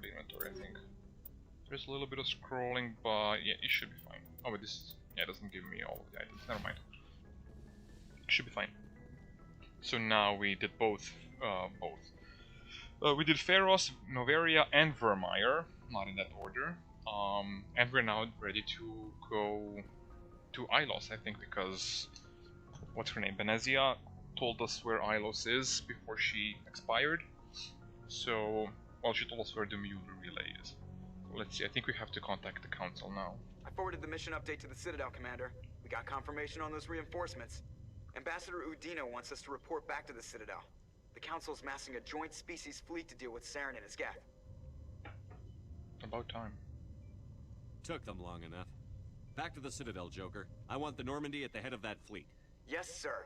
the inventory, I think. There's a little bit of scrolling, but yeah, it should be fine. Oh, but this, yeah, doesn't give me all of the items. Never mind. It should be fine. So now we did both. We did Pharos, Noveria, and Vermeer, not in that order. And we're now ready to go to Ilos, I think, because what's her name? Benezia told us where Ilos is before she expired. So, well, she told us where the Mule Relay is. So let's see, I think we have to contact the Council now. I forwarded the mission update to the Citadel, Commander. We got confirmation on those reinforcements. Ambassador Udina wants us to report back to the Citadel. The Council's massing a joint species fleet to deal with Saren and his geth. About time. Took them long enough. Back to the Citadel, Joker. I want the Normandy at the head of that fleet. Yes, sir.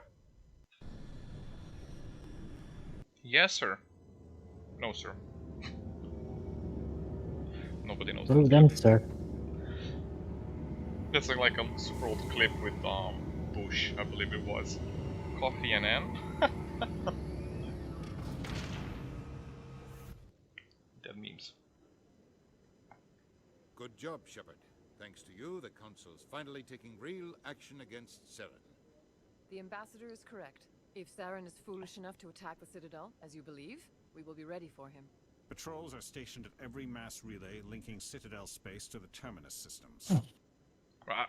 Yes, sir. No, sir. Nobody knows. Well done, sir. That's like a super old clip with Bush, I believe it was. Coffee and M. Dead memes. Good job, Shepard. Thanks to you, the Council's finally taking real action against Saren. The Ambassador is correct. If Saren is foolish enough to attack the Citadel, as you believe, we will be ready for him. Patrols are stationed at every mass relay linking Citadel space to the Terminus systems.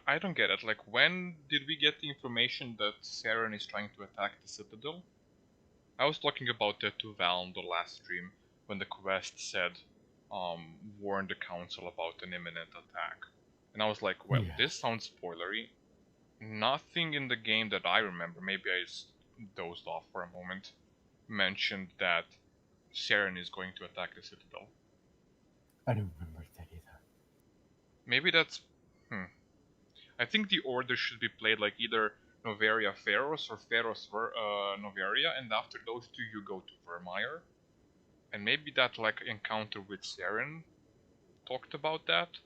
I don't get it. Like, when did we get the information that Saren is trying to attack the Citadel? I was talking about that to Val on the last stream, when the quest said, warn the Council about an imminent attack. And I was like, well, this sounds spoilery. Nothing in the game that I remember, maybe I just dozed off for a moment, mentioned that Saren is going to attack the Citadel. I don't remember that either. Maybe that's... I think the order should be played like either Noveria Pharos or Pharos Noveria, and after those two you go to Vermeer. And maybe that like encounter with Saren talked about that,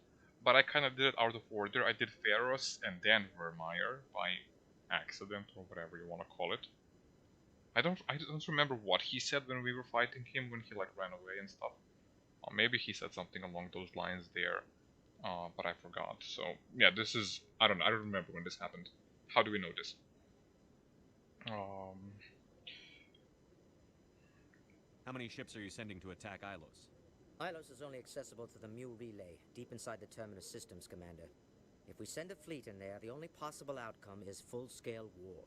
but I kind of did it out of order. I did Pharos and then Vermeer by accident or whatever you want to call it. I don't remember what he said when we were fighting him when he like ran away and stuff. Maybe he said something along those lines there. But I forgot. So yeah, this is I don't remember when this happened. How do we know this? How many ships are you sending to attack Ilos? Ilos is only accessible to the Mule Relay, deep inside the Terminus systems, Commander. If we send a fleet in there, the only possible outcome is full-scale war.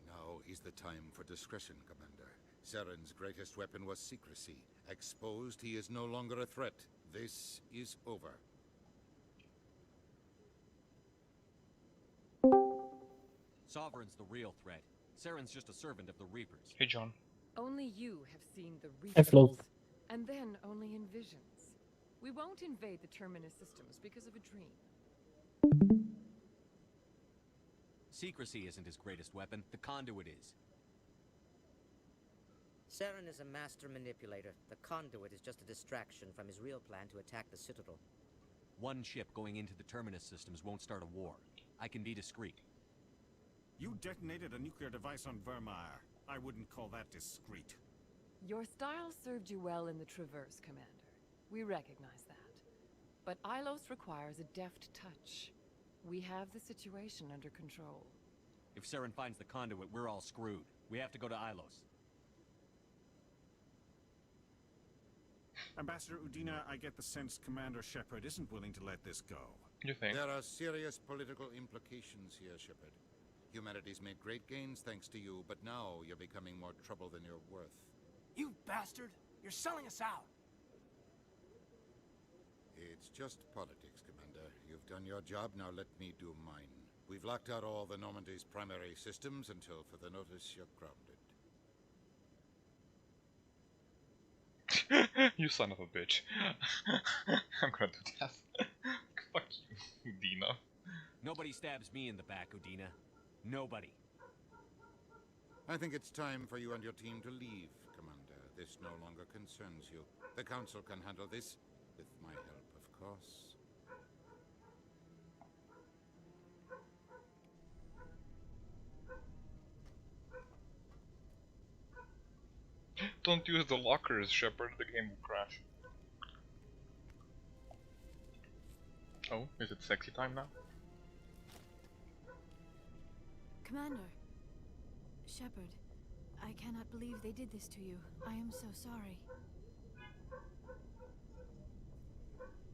Now is the time for discretion, Commander. Saren's greatest weapon was secrecy. Exposed, he is no longer a threat. This is over. Sovereign's the real threat. Saren's just a servant of the Reapers. Hey, John. Only you have seen the Hey, Flo. Reapers, and then only in visions. We won't invade the Terminus systems because of a dream. Secrecy isn't his greatest weapon. The conduit is. Saren is a master manipulator. The conduit is just a distraction from his real plan to attack the Citadel. One ship going into the Terminus systems won't start a war. I can be discreet. You detonated a nuclear device on Vermeer. I wouldn't call that discreet. Your style served you well in the Traverse, Commander. We recognize that. But Ilos requires a deft touch. We have the situation under control. If Saren finds the conduit, we're all screwed. We have to go to Ilos. Ambassador Udina, I get the sense Commander Shepard isn't willing to let this go. You think? There are serious political implications here, Shepard. Humanity's made great gains thanks to you, but now you're becoming more trouble than you're worth. You bastard! You're selling us out! It's just politics, Commander. You've done your job, now let me do mine. We've locked out all the Normandy's primary systems until further notice you're grounded. You son of a bitch. I'm gonna do that. Fuck you, Udina. Nobody stabs me in the back, Udina. Nobody. I think it's time for you and your team to leave, Commander. This no longer concerns you. The Council can handle this, with my help, of course. Don't use the lockers, Shepard. The game will crash. Oh, is it sexy time now? Commander. Shepard, I cannot believe they did this to you. I am so sorry.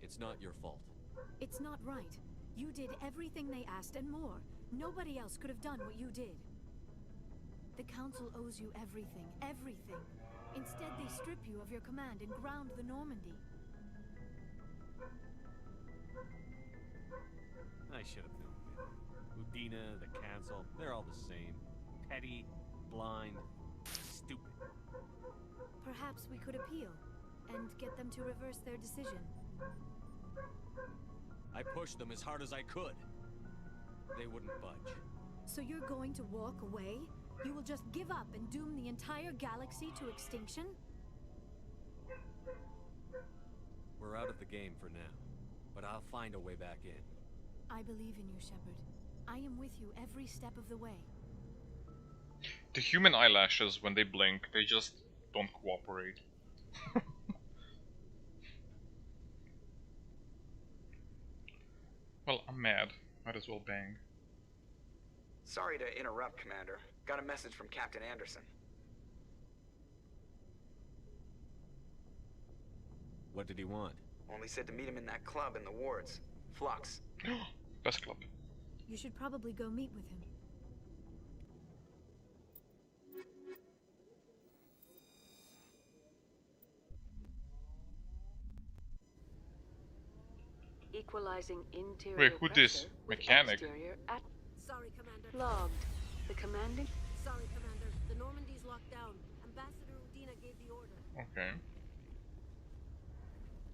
It's not your fault. It's not right. You did everything they asked and more. Nobody else could have done what you did. The Council owes you everything, everything. Instead, they strip you of your command and ground the Normandy. I should have known better. Udina, the Council, they're all the same. Petty, blind, stupid. Perhaps we could appeal and get them to reverse their decision. I pushed them as hard as I could. They wouldn't budge. So you're going to walk away? You will just give up and doom the entire galaxy to extinction? We're out of the game for now, but I'll find a way back in. I believe in you, Shepard. I am with you every step of the way. The human eyelashes, when they blink, they just don't cooperate. Well, I'm mad. Might as well bang. Sorry to interrupt, Commander. Got a message from Captain Anderson. What did he want? Only said to meet him in that club in the wards. Flux. Best club. You should probably go meet with him. Equalizing interior Wait, who this? pressure with Mechanic? exterior at Sorry, Commander. logged. The commanding. Sorry, Commander. The Normandy's locked down. Ambassador Udina gave the order. Okay.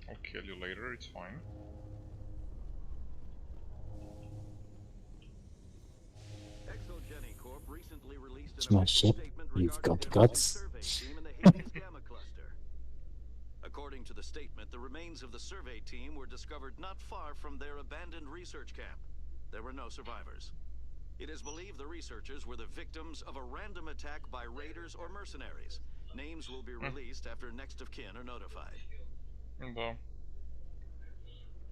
I'll kill you later, it's fine. ExoGeni Corp recently released It's an my official ship. statement You've regarding got the Allied guts. survey team in the Hades Gamma Cluster. According to the statement, the remains of the survey team were discovered not far from their abandoned research camp. There were no survivors. It is believed the researchers were the victims of a random attack by raiders or mercenaries. Names will be released after next of kin are notified. Да.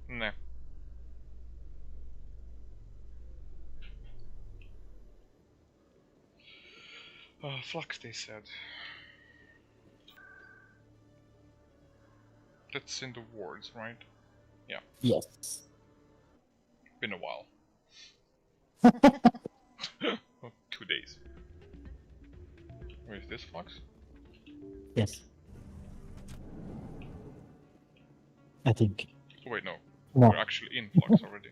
Не. Flux, they said. That's in the wards, right? Yeah. Yes. Been a while. 2 days. Where is this Flux? Yes. I think. Oh, wait, no. No. We're actually in Flux already.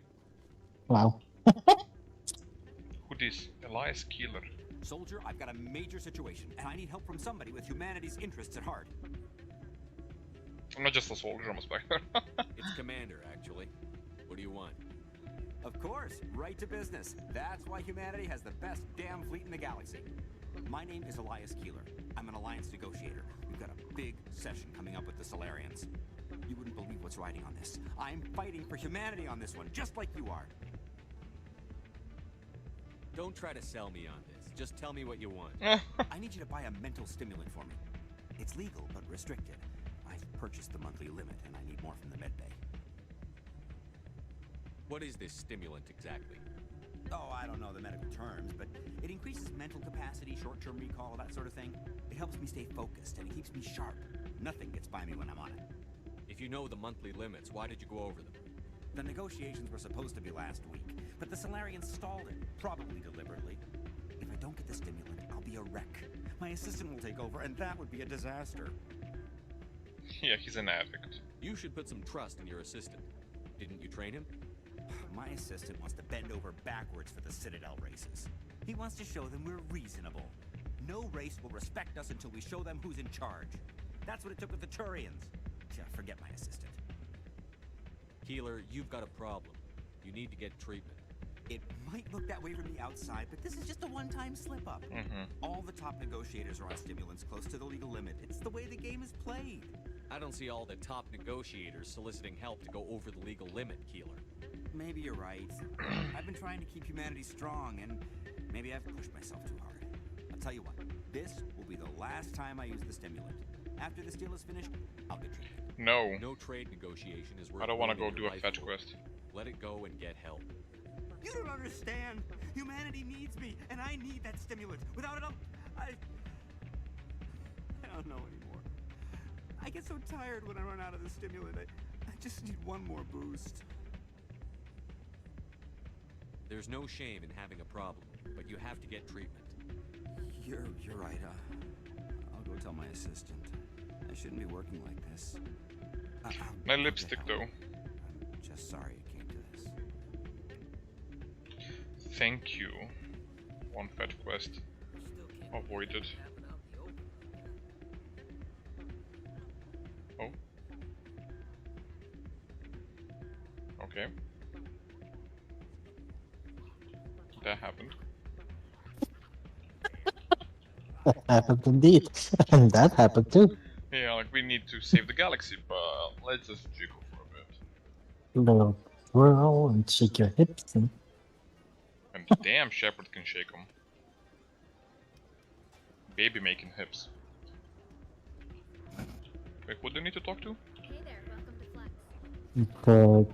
Wow. Who this? Elias Keeler. Soldier, I've got a major situation, and I need help from somebody with humanity's interests at heart. I'm not just a soldier, I'm a spectre. It's Commander, actually. What do you want? Of course, right to business. That's why humanity has the best damn fleet in the galaxy. My name is Elias Keeler. I'm an alliance negotiator. We've got a big session coming up with the Solarians. You wouldn't believe what's riding on this. I'm fighting for humanity on this one, just like you are. Don't try to sell me on this. Just tell me what you want. I need you to buy a mental stimulant for me. It's legal, but restricted. I've purchased the monthly limit, and I need more from the medbay. What is this stimulant exactly? Oh, I don't know the medical terms, but it increases mental capacity, short-term recall, that sort of thing. It helps me stay focused, and it keeps me sharp. Nothing gets by me when I'm on it. If you know the monthly limits, why did you go over them? The negotiations were supposed to be last week, but the Solarians stalled it, probably deliberately. If I don't get the stimulant, I'll be a wreck. My assistant will take over, and that would be a disaster. Yeah, he's an addict. You should put some trust in your assistant. Didn't you train him? My assistant wants to bend over backwards for the Citadel races. He wants to show them we're reasonable. No race will respect us until we show them who's in charge. That's what it took with the Turians. Yeah, forget my assistant. Keeler, you've got a problem. You need to get treatment. It might look that way from the outside, but this is just a one-time slip-up. All the top negotiators are on stimulants close to the legal limit. It's the way the game is played. I don't see all the top negotiators soliciting help to go over the legal limit, Keeler. Maybe you're right. I've been trying to keep humanity strong, and maybe I've pushed myself too hard. I'll tell you what, this will be the last time I use the stimulant. After this deal is finished, I'll get treatment. No. No trade negotiation is worth I don't want to go ruining do your a life fetch for. quest. Let it go and get help. You don't understand. Humanity needs me, and I need that stimulant. Without it, I don't know anymore. I get so tired when I run out of the stimulant. I just need one more boost. There's no shame in having a problem, but you have to get treatment. You're right. I'll go tell my assistant. I shouldn't be working like this. My lipstick, though. I'm just sorry it came to this. Thank you. One fetch quest avoided. Oh. Okay. That happened. That happened indeed. And that happened too. Yeah, like we need to save the galaxy, but let's just jiggle for a bit. Little whirl and shake your hips and And damn, Shepard can shake them. Baby making hips. Wait, who do you need to talk to? Hey there, welcome to Flex. the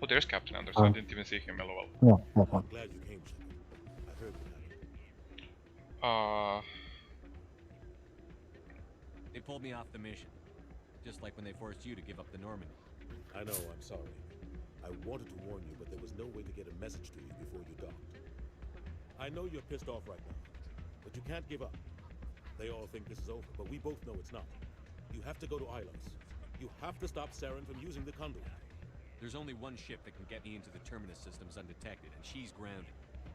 Oh, there's Captain Anderson. I didn't even see him, lol. yeah, that one. Glad you came, Shepard. I heard what happened. They pulled me off the mission. Just like when they forced you to give up the Normandy. I know, I'm sorry. I wanted to warn you, but there was no way to get a message to you before you docked. I know you're pissed off right now, but you can't give up. They all think this is over, but we both know it's not. You have to go to Ilos. You have to stop Saren from using the conduit. There's only one ship that can get me into the Terminus systems undetected, and she's grounded.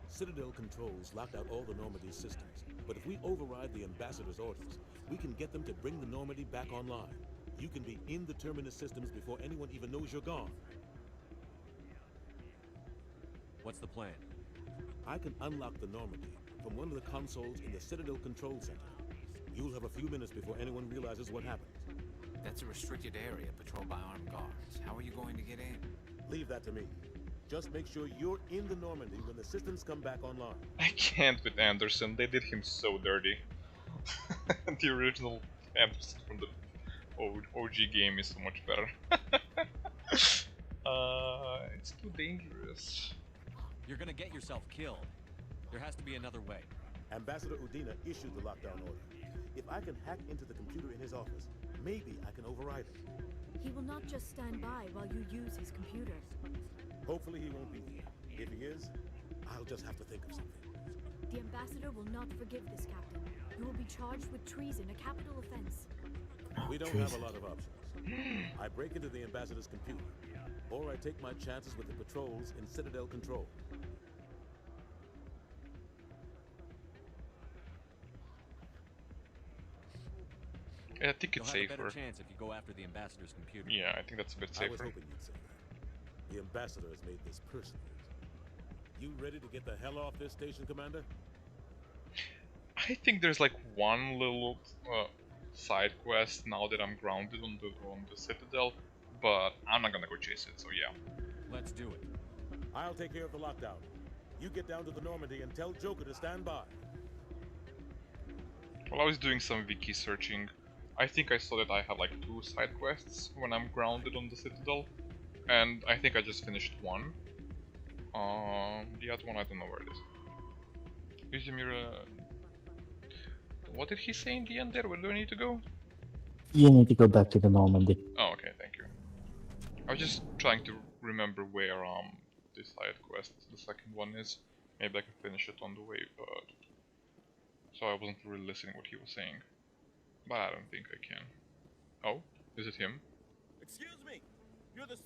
Citadel controls locked out all the Normandy's systems, but if we override the Ambassador's orders, we can get them to bring the Normandy back online. You can be in the Terminus systems before anyone even knows you're gone. What's the plan? I can unlock the Normandy from one of the consoles in the Citadel Control Center. You'll have a few minutes before anyone realizes what happened. That's a restricted area patrolled by armed guards. How are you going to get in? Leave that to me. Just make sure you're in the Normandy when the systems come back online. I can't with Anderson. They did him so dirty. The original Anderson from the OG game is so much better. It's too dangerous. You're gonna get yourself killed. There has to be another way. Ambassador Udina issued the lockdown order. If I can hack into the computer in his office, maybe I can override it. He will not just stand by while you use his computer. Hopefully he won't be here. If he is, I'll just have to think of something. The ambassador will not forgive this, Captain. You will be charged with treason, a capital offense. We don't have a lot of options. I break into the ambassador's computer, or I take my chances with the patrols in Citadel Control. I think it's You'll have safer. a better chance if you go after the ambassador's computer. Yeah, I think that's a bit I was safer. hoping you'd say that. The ambassador has made this personal. You ready to get the hell off this station, Commander? I think there's like one little side quest now that I'm grounded on the Citadel, but I'm not gonna go chase it. So yeah. Let's do it. I'll take care of the lockdown. You get down to the Normandy and tell Joker to stand by. While I was doing some wiki searching, I think I saw that I had like 2 side quests when I'm grounded on the Citadel, and I think I just finished one. The other one I don't know where it is. Use the mirror. What did he say in the end there? Where do I need to go? You need to go back to the Normandy. Oh, okay, thank you. I was just trying to remember where this side quest, the second one, is. Maybe I can finish it on the way, but so I wasn't really listening what he was saying. But I don't think I can. Oh, is it him? Excuse me, you're the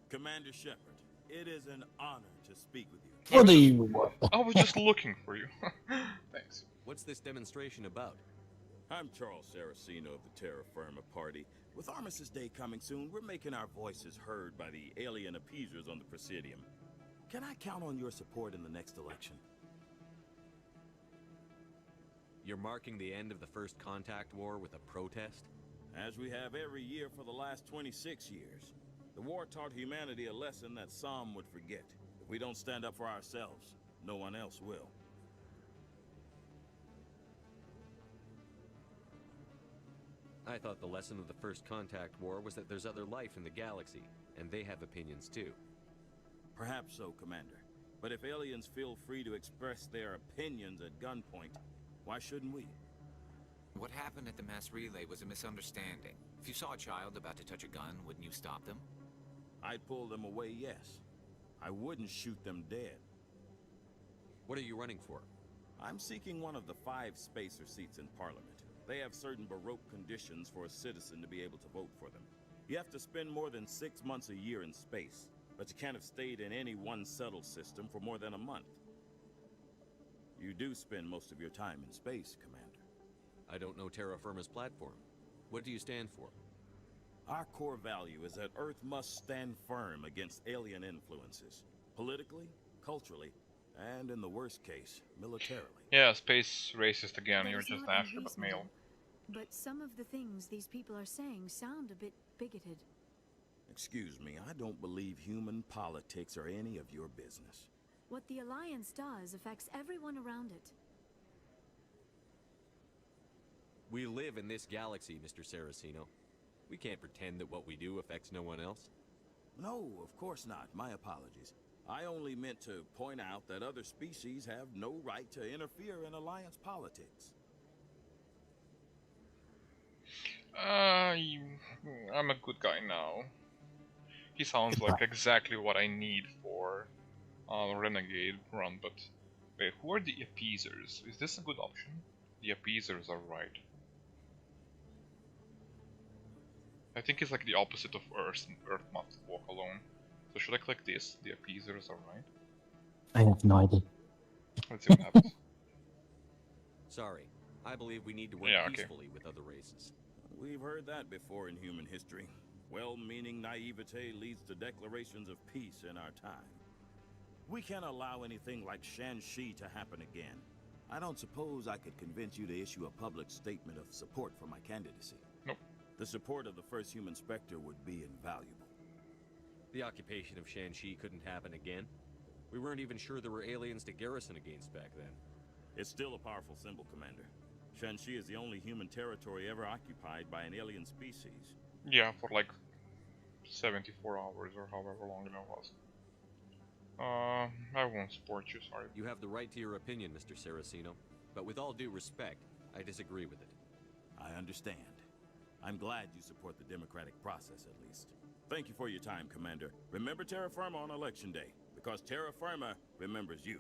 Commander Shepard. It is an honor to speak with you. What do you want? I was just looking for you. Thanks. What's this demonstration about? I'm Charles Saraceno of the Terra Firma Party. With Armistice Day coming soon, we're making our voices heard by the alien appeasers on the Presidium. Can I count on your support in the next election? You're marking the end of the first contact war with a protest? As we have every year for the last 26 years. The war taught humanity a lesson that some would forget. If we don't stand up for ourselves, no one else will. I thought the lesson of the First Contact War was that there's other life in the galaxy, and they have opinions too. Perhaps so, Commander. But if aliens feel free to express their opinions at gunpoint, why shouldn't we? What happened at the mass relay was a misunderstanding. If you saw a child about to touch a gun, wouldn't you stop them? I'd pull them away, yes. I wouldn't shoot them dead. What are you running for? I'm seeking one of the 5 spacer seats in Parliament. They have certain baroque conditions for a citizen to be able to vote for them. You have to spend more than 6 months a year in space, but you can't have stayed in any one settled system for more than a month. You do spend most of your time in space, Commander. I don't know Terra Firma's platform. What do you stand for? Our core value is that Earth must stand firm against alien influences. Politically, culturally, and in the worst case, militarily. Yeah, space racist again. That You're is just not Asher, but male. unreasonable. But some of the things these people are saying sound a bit bigoted. Excuse me, I don't believe human politics are any of your business. What the Alliance does affects everyone around it. We live in this galaxy, Mr. Saraceno. We can't pretend that what we do affects no one else. No, of course not. My apologies. I only meant to point out that other species have no right to interfere in Alliance politics. I'm a good guy now. He sounds like exactly what I need for Renegade run, but wait, who are the appeasers? Is this a good option? The appeasers are right. I think it's like the opposite of Earth, and Earth must walk alone. So should I click this? The appeasers are right. I have no idea. Let's see what happens. Sorry, I believe we need to work peacefully with other races. We've heard that before in human history. Well-meaning naivete leads to declarations of peace in our time. We can't allow anything like Shan-Shi to happen again. I don't suppose I could convince you to issue a public statement of support for my candidacy. Nope. The support of the first human Spectre would be invaluable. The occupation of Shan-Shi couldn't happen again. We weren't even sure there were aliens to garrison against back then. It's still a powerful symbol, Commander. Shan-Shi is the only human territory ever occupied by an alien species. Yeah, for like 74 hours or however long it was. I won't support you, sorry. You have the right to your opinion, Mr. Saraceno, but with all due respect, I disagree with it. I understand. I'm glad you support the democratic process, at least. Thank you for your time, Commander. Remember Terra Firma on Election Day, because Terra Firma remembers you.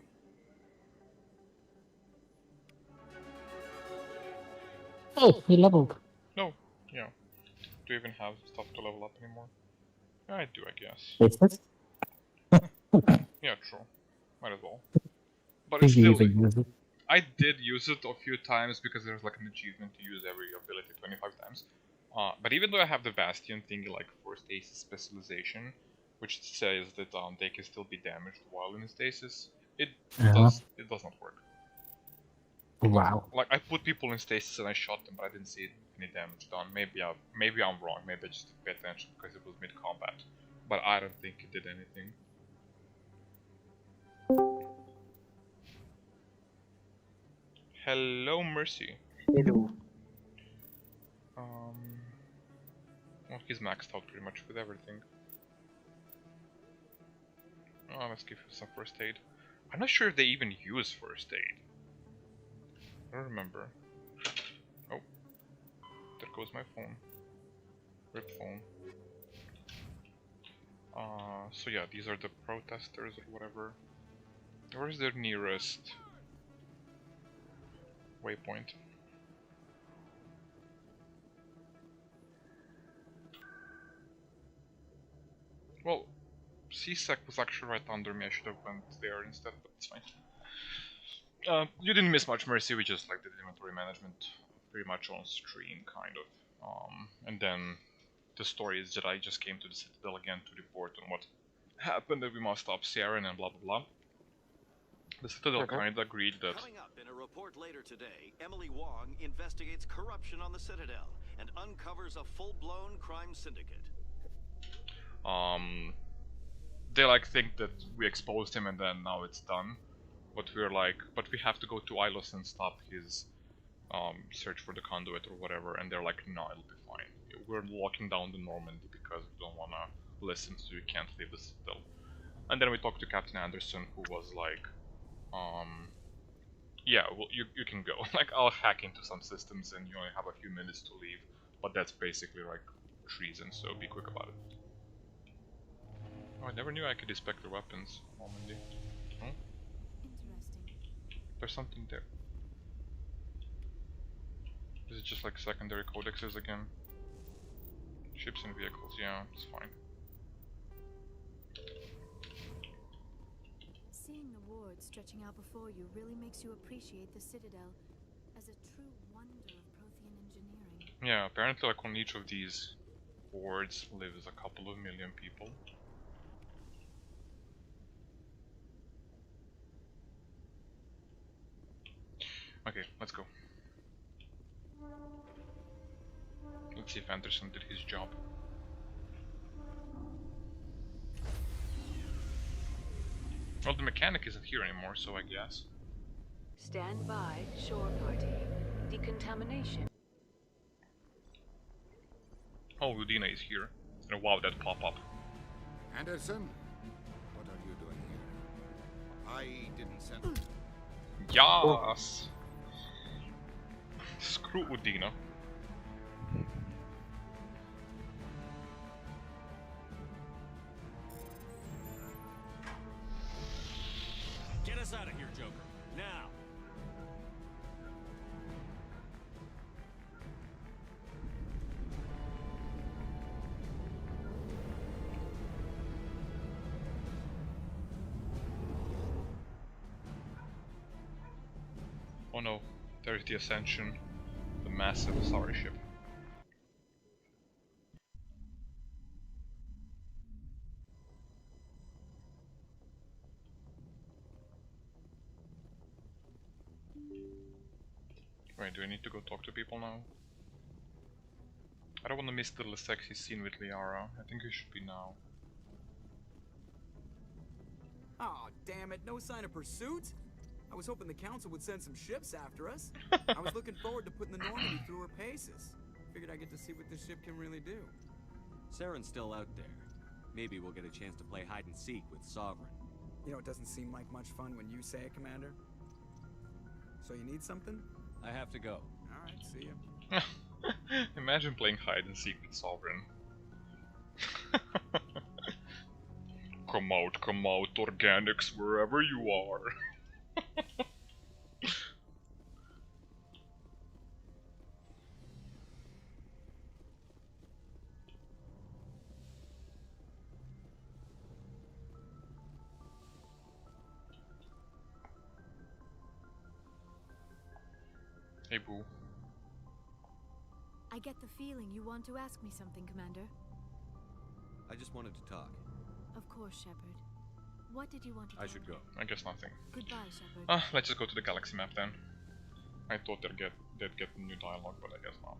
Oh, he leveled. No, yeah. Do you even have stuff to level up anymore? I do, I guess. Basis? Yeah, true. Might as well. But it's still... use it? I did use it a few times because there's like an achievement to use every ability 25 times. But even though I have the Bastion thingy like for stasis specialization, which says that they can still be damaged while in stasis, it does not work. Wow. Like I put people in stasis and I shot them, but I didn't see any damage done. Maybe I'm wrong. Maybe I just didn't pay attention because it was mid combat. But I don't think it did anything. Hello, Mercy. Hello. Well, he's maxed out pretty much with everything. Let's give him some first aid. I'm not sure if they even use first aid. I don't remember. Oh, there goes my phone. Rip phone. So yeah, these are the protesters or whatever. Where's their nearest waypoint? Well, CSEC was actually right under me. I should have went there instead, but it's fine. You didn't miss much, Mercy. We just like did inventory management pretty much on stream, kind of. And then the story is that I just came to the Citadel again to report on what happened, that we must stop Saren and blah blah blah. The Citadel kind of agreed that... Coming up in a report later today, Emily Wong investigates corruption on the Citadel and uncovers a full-blown crime syndicate. They like think that we exposed him and then now it's done. But we're like, but we have to go to Ilos and stop his search for the conduit or whatever, and they're like, no, it'll be fine. We're locking down the Normandy because we don't wanna listen, so you can't leave the citadel. And then we talked to Captain Anderson, who was like, yeah, well, you can go. Like, I'll hack into some systems and you only have a few minutes to leave, but that's basically like treason, so be quick about it. Oh, I never knew I could inspect the weapons. Normandy. Hmm? Interesting. There's something there. Is it just like secondary codexes again? Ships and vehicles, yeah, it's fine. Seeing the ward stretching out before you really makes you appreciate the Citadel as a true wonder of Prothean engineering. Yeah, apparently like on each of these wards lives a couple of million people. Okay, let's go. Let's see if Anderson did his job. Well, the mechanic isn't here anymore, so I guess. Stand by, shore party. Decontamination. Oh, Udina is here. And wow, that pop-up. Anderson, what are you doing here? I didn't send. Yes! Screw Udina. Get us out of here, Joker. Now! Oh no, there's the Ascension. The massive Asari ship. Wait, do I need to go talk to people now? I don't want to miss the little sexy scene with Liara. I think it should be now. Oh, damn it, no sign of pursuit? I was hoping the Council would send some ships after us. I was looking forward to putting the Normandy through her paces. Figured I'd get to see what this ship can really do. Saren's still out there. Maybe we'll get a chance to play hide and seek with Sovereign. You know, it doesn't seem like much fun when you say it, Commander. So you need something? I have to go. Alright, see ya. Imagine playing hide and seek with Sovereign. Come out, organics, wherever you are. Hey, boo. I get the feeling you want to ask me something, Commander. I just wanted to talk. Of course, Shepard. What did you want to I should go. I guess nothing. Goodbye, Shepard. Let's just go to the galaxy map then. I thought they'd get new dialogue, but I guess not.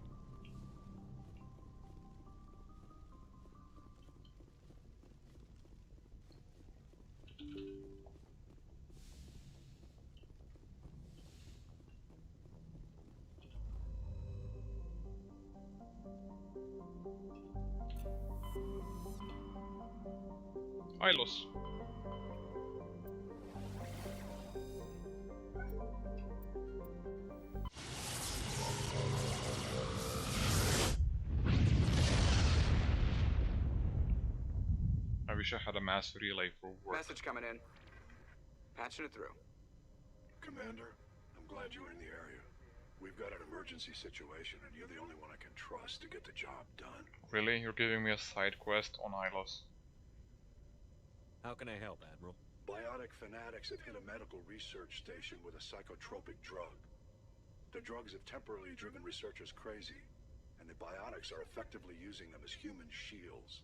Ilos. I wish I had a mass relay for work. Message coming in. Patching it through. Commander, I'm glad you were in the area. We've got an emergency situation, and you're the only one I can trust to get the job done. Really? You're giving me a side quest on Ilos? How can I help, Admiral? Biotic fanatics have hit a medical research station with a psychotropic drug. The drugs have temporarily driven researchers crazy, and the biotics are effectively using them as human shields.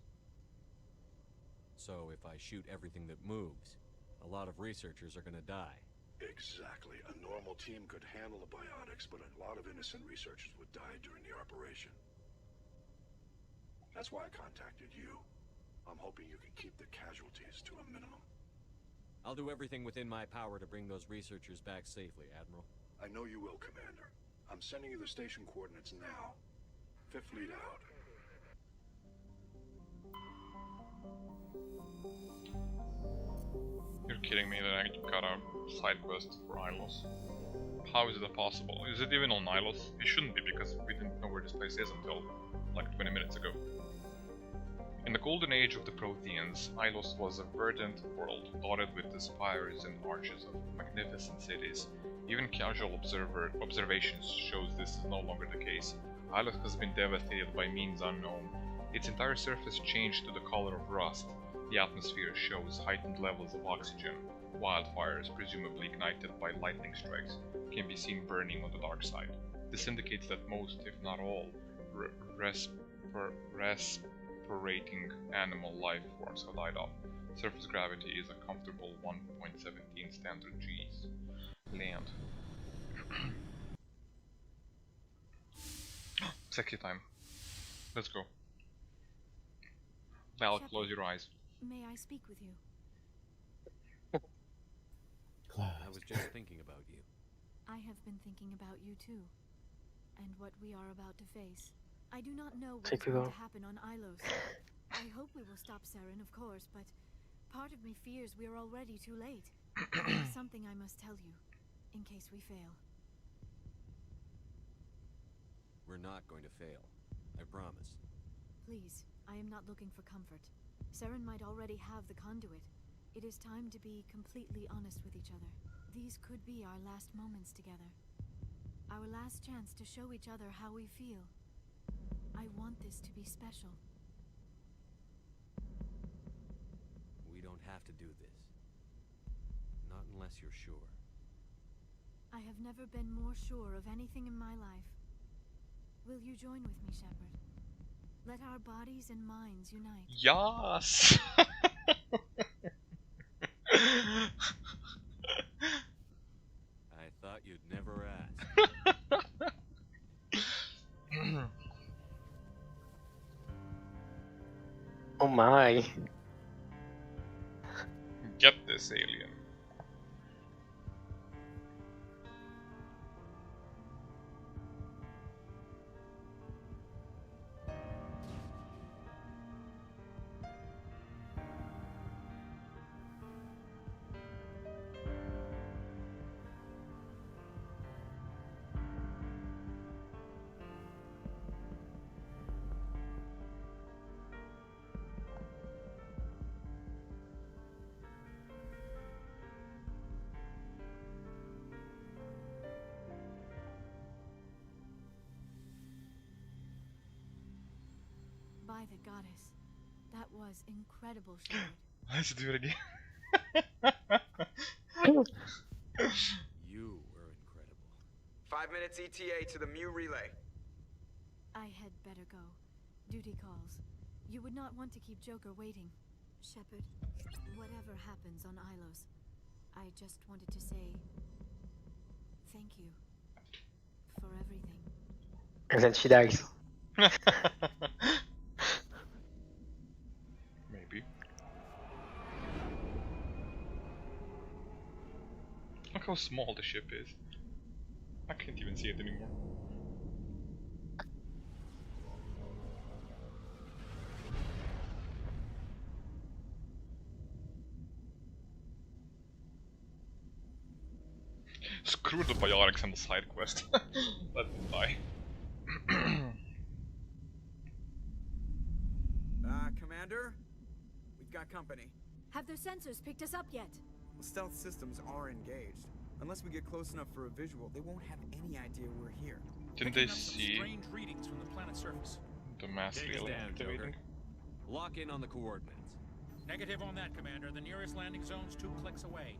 So if I shoot everything that moves, a lot of researchers are gonna die. Exactly. A normal team could handle the biotics, but a lot of innocent researchers would die during the operation. That's why I contacted you. I'm hoping you can keep the casualties to a minimum. I'll do everything within my power to bring those researchers back safely, Admiral. I know you will, Commander. I'm sending you the station coordinates now. Fifth fleet out. You're kidding me that I got a side quest for Ilos. How is that possible? Is it even on Ilos? It shouldn't be, because we didn't know where this place is until like 20 minutes ago. In the golden age of the Protheans, Ilos was a verdant world dotted with the spires and arches of magnificent cities. Even casual observations shows this is no longer the case. Ilos has been devastated by means unknown. Its entire surface changed to the color of rust. The atmosphere shows heightened levels of oxygen. Wildfires, presumably ignited by lightning strikes, can be seen burning on the dark side. This indicates that most, if not all, respirating animal life forms have died off. Surface gravity is a comfortable 1.17 standard Gs. Land. Sexy time. Let's go. Val, close your eyes. May I speak with you? I was just thinking about you. I have been thinking about you too, and what we are about to face. I do not know what is going to happen on Ilos. I hope we will stop Saren, of course, but part of me fears we are already too late. There is something I must tell you, in case we fail. We're not going to fail. I promise. Please, I am not looking for comfort. Saren might already have the conduit. It is time to be completely honest with each other. These could be our last moments together. Our last chance to show each other how we feel. I want this to be special. We don't have to do this. Not unless you're sure. I have never been more sure of anything in my life. Will you join with me, Shepard? Let our bodies and minds unite. Yes! I thought you'd never ask. Oh my. Get this, alien. By the goddess. That was incredible, Shepard. Let's do it again. You were incredible. 5 minutes ETA to the Mu relay. I had better go. Duty calls. You would not want to keep Joker waiting. Shepard, whatever happens on Ilos, I just wanted to say thank you for everything. And then she dies. Maybe. Look how small the ship is. I can't even see it anymore. Screw the biotics and the side quest. Let them die. Commander? We've got company. Have their sensors picked us up yet? The stealth systems are engaged. Unless we get close enough for a visual, they won't have any idea we're here. Didn't they see strange readings from the planet's surface? the mass Take us relay down, activating? Joker. Lock in on the coordinates. Negative on that, Commander. The nearest landing zone's 2 clicks away.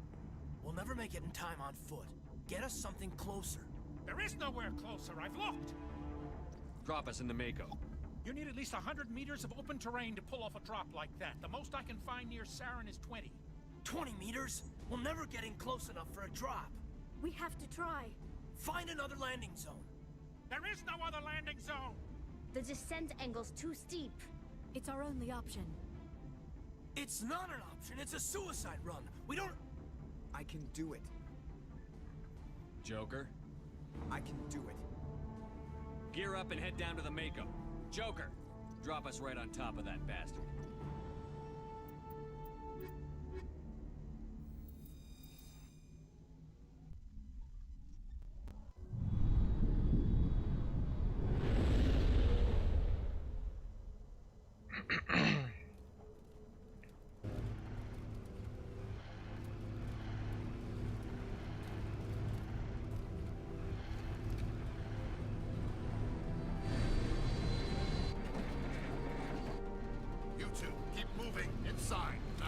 We'll never make it in time on foot. Get us something closer. There is nowhere closer. I've looked. Drop us in the Mako. You need at least 100 meters of open terrain to pull off a drop like that. The most I can find near Saren is 20. 20 meters? We'll never get in close enough for a drop. We have to try. Find another landing zone. There is no other landing zone. The descent angle's too steep. It's our only option. It's not an option. It's a suicide run. We don't... I can do it. Joker? I can do it. gear up and head down to the Mako. Joker, drop us right on top of that bastard. You two, keep moving inside now.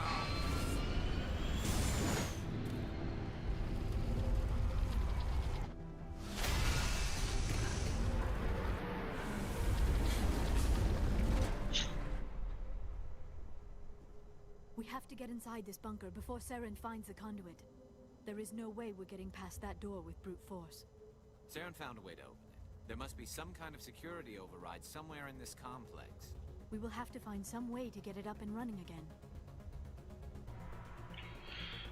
We have to get inside this bunker before Saren finds the conduit. There is no way we're getting past that door with brute force. Saren found a way to open it. There must be some kind of security override somewhere in this complex. We will have to find some way to get it up and running again.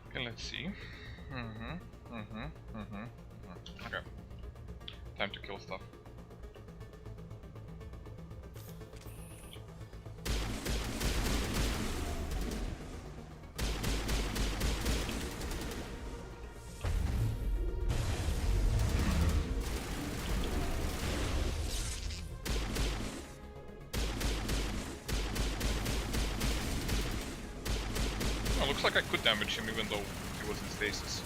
Okay, let's see. Okay. Time to kill stuff. Oh, looks like I could damage him even though he was in stasis.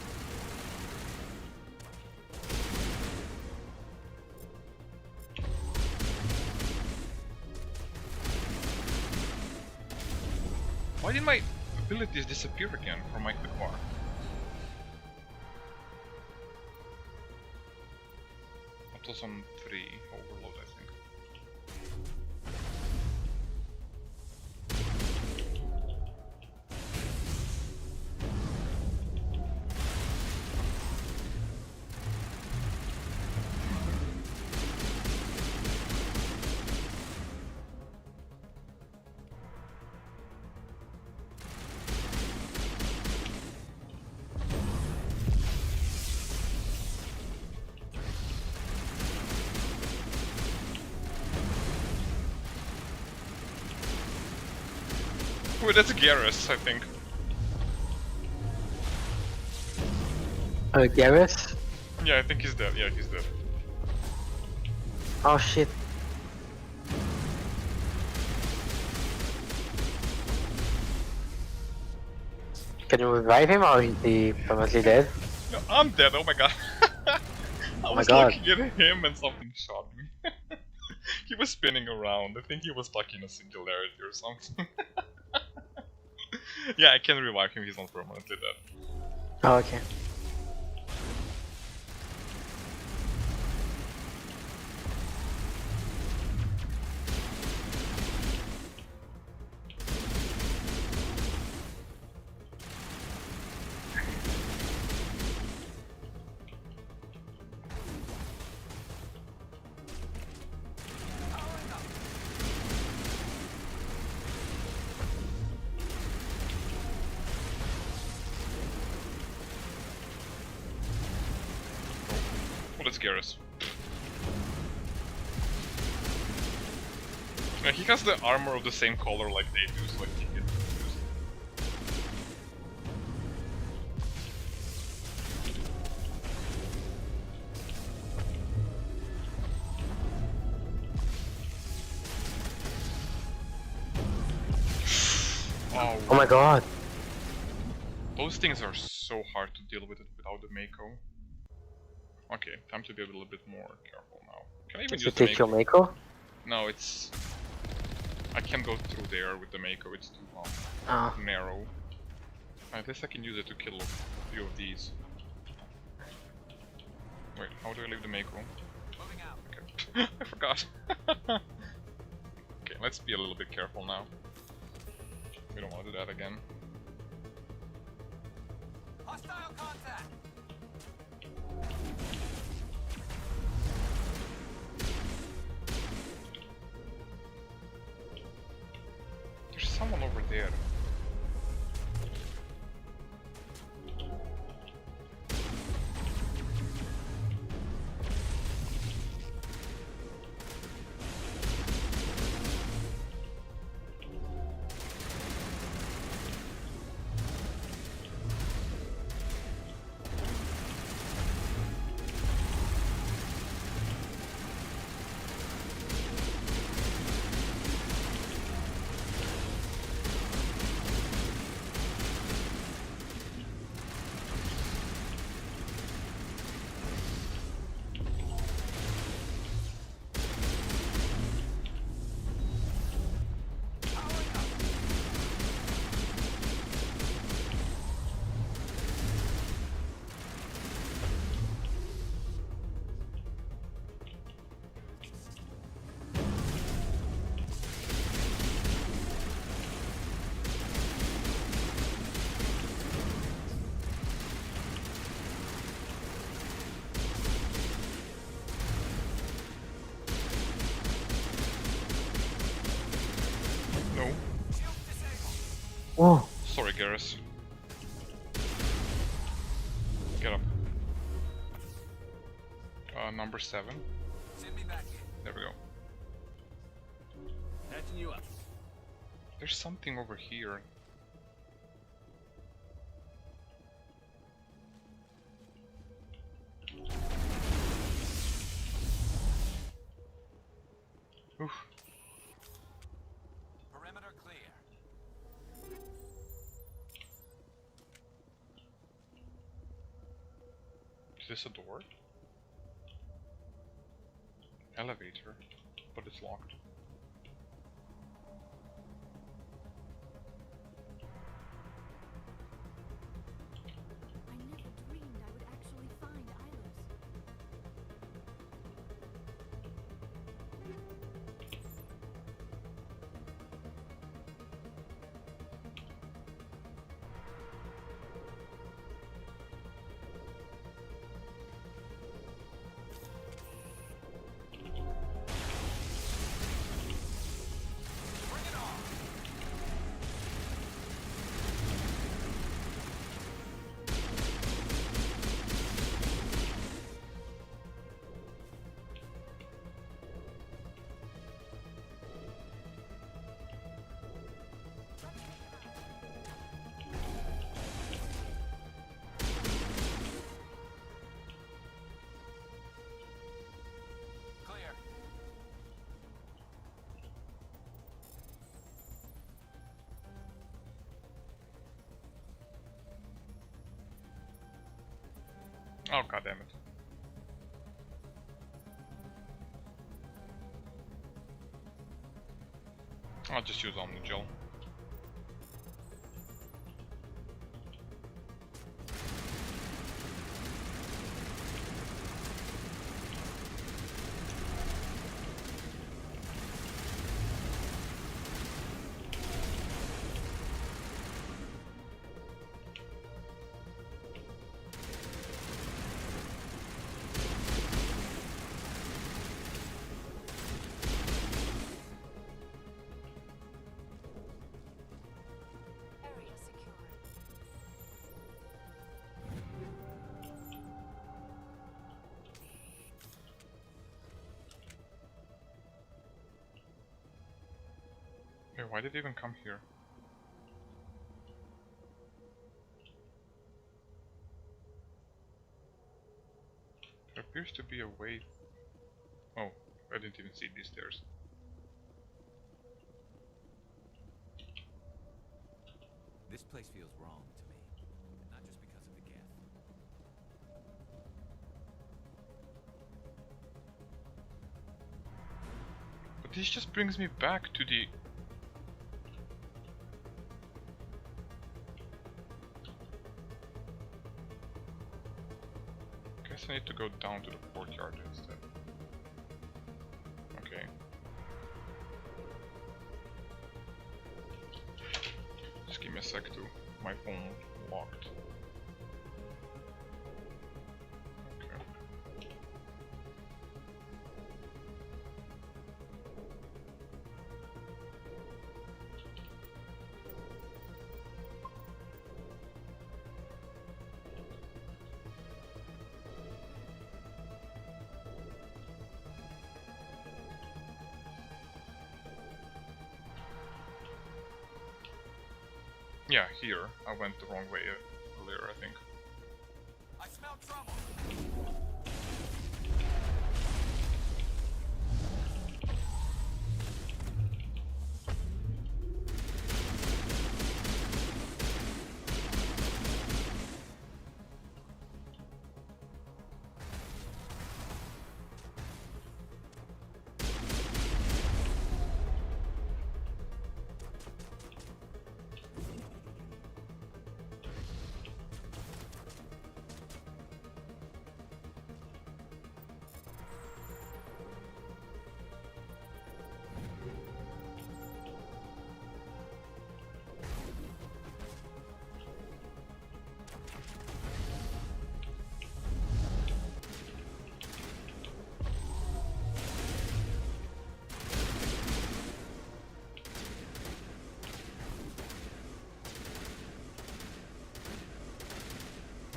Why did my abilities disappear again from my quickbar? That was on 3 overload, I think. Wait, that's Garrus, I think. Garrus? Yeah, I think he's dead. Yeah, he's dead. Oh shit. Can you revive him or is he permanently dead? No, I'm dead, oh my god. I was looking at him and something shot me. He was spinning around. I think he was stuck in a singularity or something. Yeah, I can revive him, he's not permanently dead. Oh, okay. Well, it's Garrus. Yeah, he has the armor of the same color like they do, so I think it's confused. Oh my god. Those things are so hard to deal with it without the Mako. Okay, time to be a little bit more careful now. Can I even Did you use the take your Mako? Mako? No, it's... I can't go through there with the Mako, it's too narrow. At least I can use it to kill a few of these. Wait, how do I leave the Mako? Okay. I forgot. Okay, let's be a little bit careful now. We don't want to do that again. Hostile contact! There's someone over there. Garrus. Get up. Number 7. Send me back in. There we go. Patching you up. There's something over here. Oof. Perimeter clear. Is this a door? Elevator, but it's locked. I never dreamed I would actually find Ilos. Clear. Oh, god damn it. I'll just use Omnigel. Area secure. Wait, why did it even come here? There appears to be a way. Oh, I didn't even see these stairs. This place feels wrong to me. And not just because of the Geth. But this just brings me back to the... Guess I need to go down to the courtyard instead. Okay. Just give me a sec to my phone locked. Okay. Yeah, here. I went the wrong way earlier, I think. I smell trouble.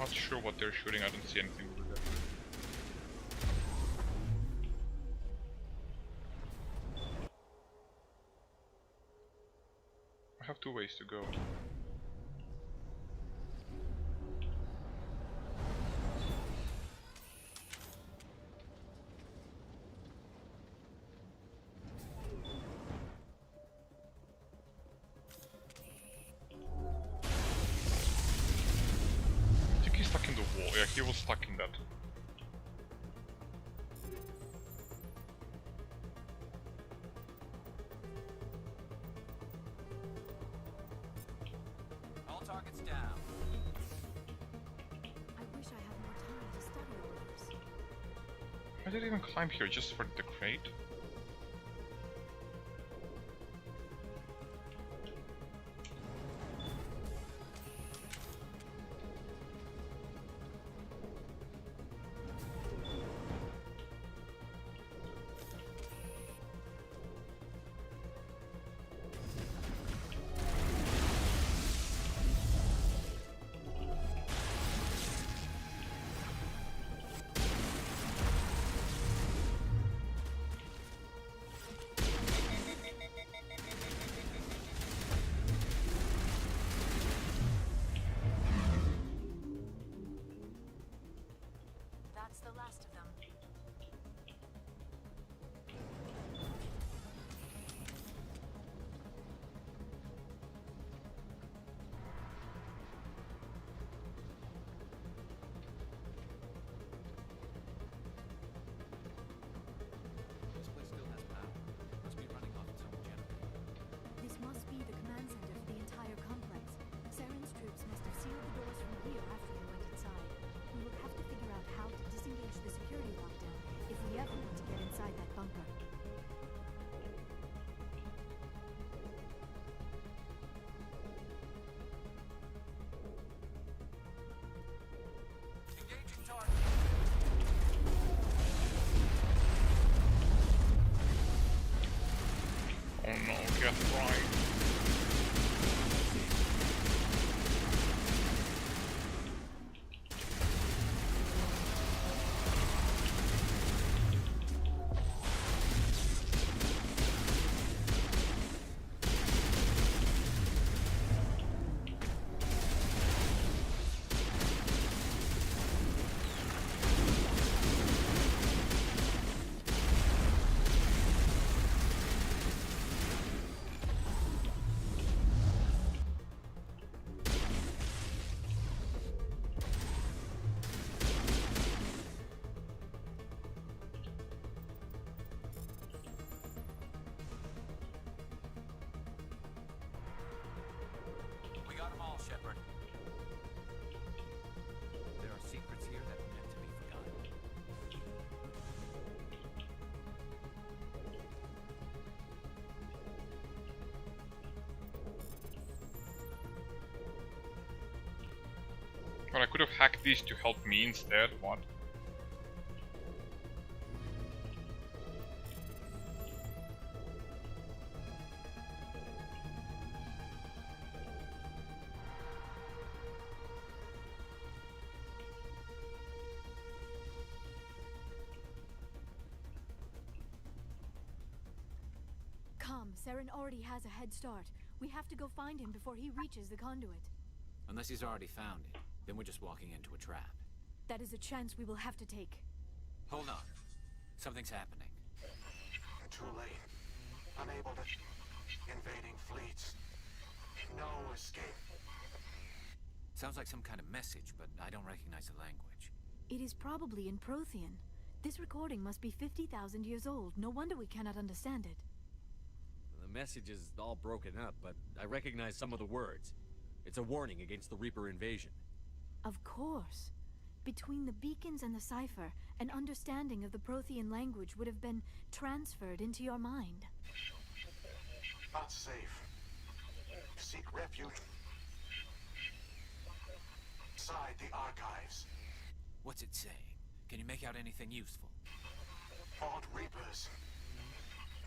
Not sure what they're shooting, I don't see anything over there. I have 2 ways to go. I think he's stuck in the wall. Yeah, he was stuck in that. All targets down. I wish I had more time to study all of this. I didn't even climb here just for the crate. That's the last of them. This place still has power. Must be running off its own generator. This must be the command center for the entire complex. Saren's troops must have sealed the doors from here after they went inside. We will have to figure out how to disengage the security lockdown if we ever want to get inside that bunker. Engaging target. Oh no, get right. We got them all, Shepard. There are secrets here that are meant to be forgotten. Well, I could have hacked these to help me instead. What? Come, Saren already has a head start. We have to go find him before he reaches the conduit. Unless he's already found it, then we're just walking into a trap. That is a chance we will have to take. Hold on. Something's happening. Too late. Unable to... Invading fleets. No escape. Sounds like some kind of message, but I don't recognize the language. It is probably in Prothean. This recording must be 50,000 years old. No wonder we cannot understand it. The message is all broken up, but I recognize some of the words. It's a warning against the Reaper invasion. Of course. Between the beacons and the cipher, an understanding of the Prothean language would have been transferred into your mind. Not safe. Seek refuge inside the archives. What's it saying? Can you make out anything useful? Fought Reapers.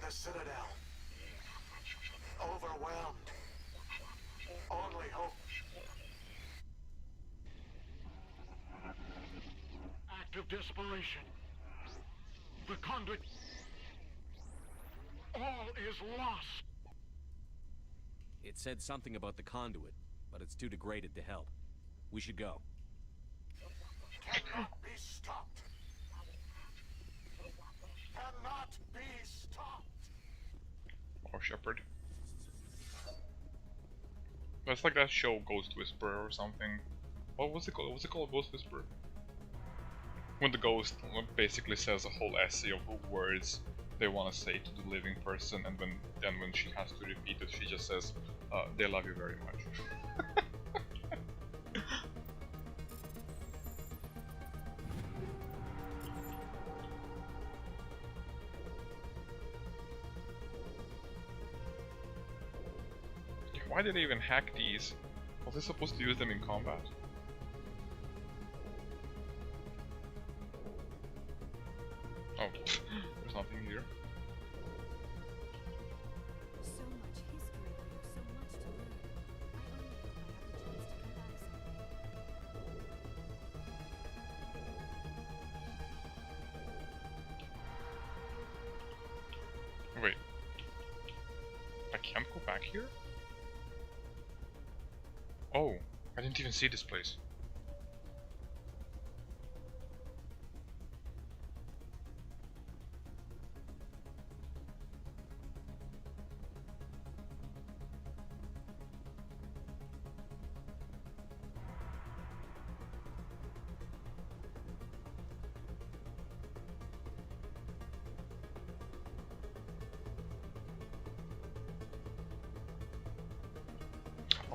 The Citadel. Overwhelmed. Only hope. desperation. The conduit... All is lost. It said something about the conduit, but it's too degraded to help. We should go. Cannot be stopped. Cannot be stopped. Or Shepherd. That's like that show Ghost Whisperer or something. What was it called? Was it called Ghost Whisperer? When the ghost basically says a whole essay of words they want to say to the living person, and when she has to repeat it, she just says, "They love you very much." Why did they even hack these? Was I supposed to use them in combat? Oh, there's nothing here. So much history here, so much to learn. I only hope I have a chance to come back someday. Wait. I can't go back here? Oh, I didn't even see this place.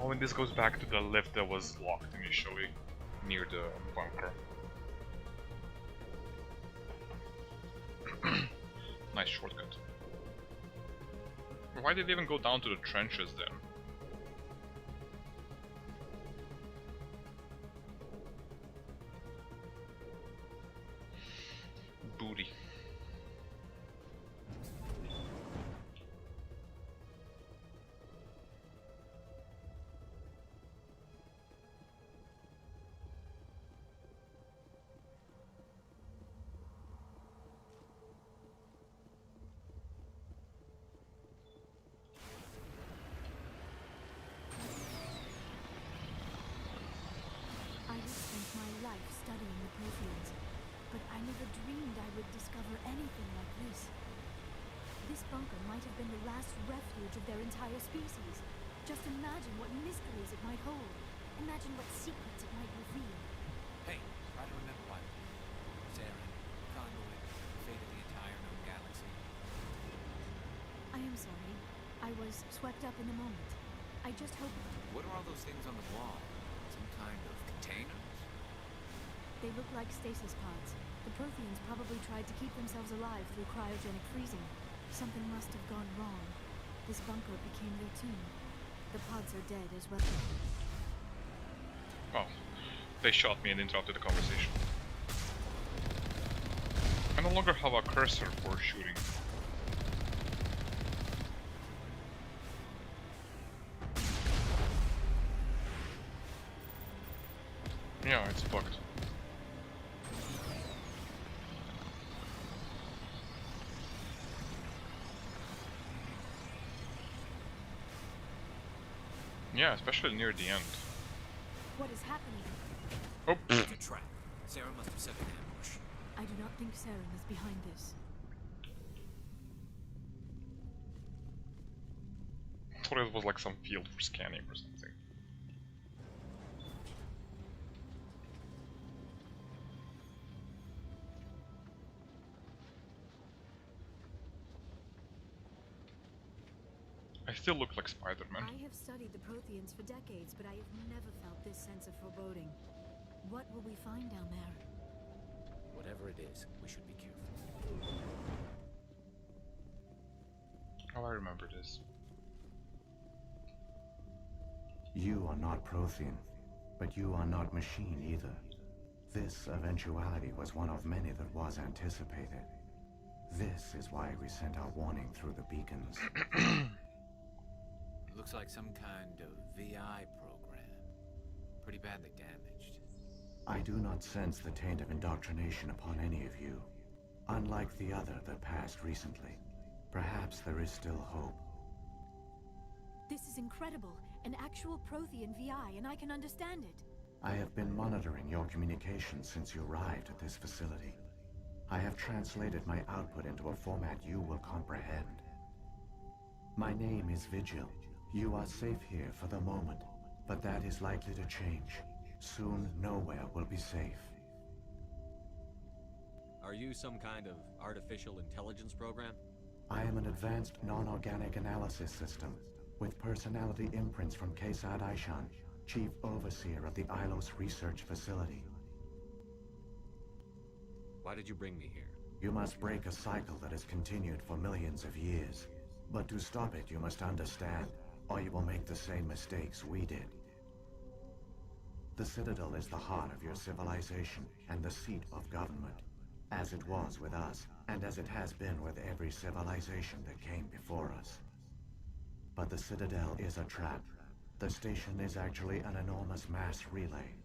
Oh, and this goes back to the lift that was locked initially, near the bunker. Nice shortcut. Why did they even go down to the trenches then? Booty. I have spent my life studying the Protheans, but I never dreamed I would discover anything like this. This bunker might have been the last refuge of their entire species. Just imagine what mysteries it might hold. Imagine what secrets it might reveal. Hey, try to remember what? Saren, Conduit, the fate of the entire known galaxy. I am sorry. I was swept up in the moment. I just hope... What are all those things on the wall? Some kind of containers? They look like stasis pods. The Protheans probably tried to keep themselves alive through cryogenic freezing. Something must have gone wrong. This bunker became their tomb. The pods are dead as well. Oh, they shot me and interrupted the conversation. I no longer have a cursor for shooting. Yeah, it's bugged. Yeah, especially near the end. What is happening? Oh. It's a trap. Sarah must have set an ambush. I do not think Saren is behind this. I thought it was like some field for scanning or something. I still look like Spider-Man. I have studied the Protheans for decades, but I have never felt this sense of foreboding. What will we find down there? Whatever it is, we should be careful. Oh, I remember this. You are not Prothean, but you are not machine either. This eventuality was one of many that was anticipated. This is why we sent our warning through the beacons. Looks like some kind of VI program. Pretty badly damaged. I do not sense the taint of indoctrination upon any of you. Unlike the other that passed recently, perhaps there is still hope. This is incredible. An actual Prothean VI, and I can understand it. I have been monitoring your communications since you arrived at this facility. I have translated my output into a format you will comprehend. My name is Vigil. You are safe here for the moment, but that is likely to change. Soon, nowhere will be safe. Are you some kind of artificial intelligence program? I am an advanced non-organic analysis system, with personality imprints from Kesad Aishan, Chief Overseer of the Ilos Research Facility. Why did you bring me here? You must break a cycle that has continued for millions of years. But to stop it, you must understand, or you will make the same mistakes we did. The Citadel is the heart of your civilization and the seat of government, as it was with us, and as it has been with every civilization that came before us. But the Citadel is a trap. The station is actually an enormous mass relay,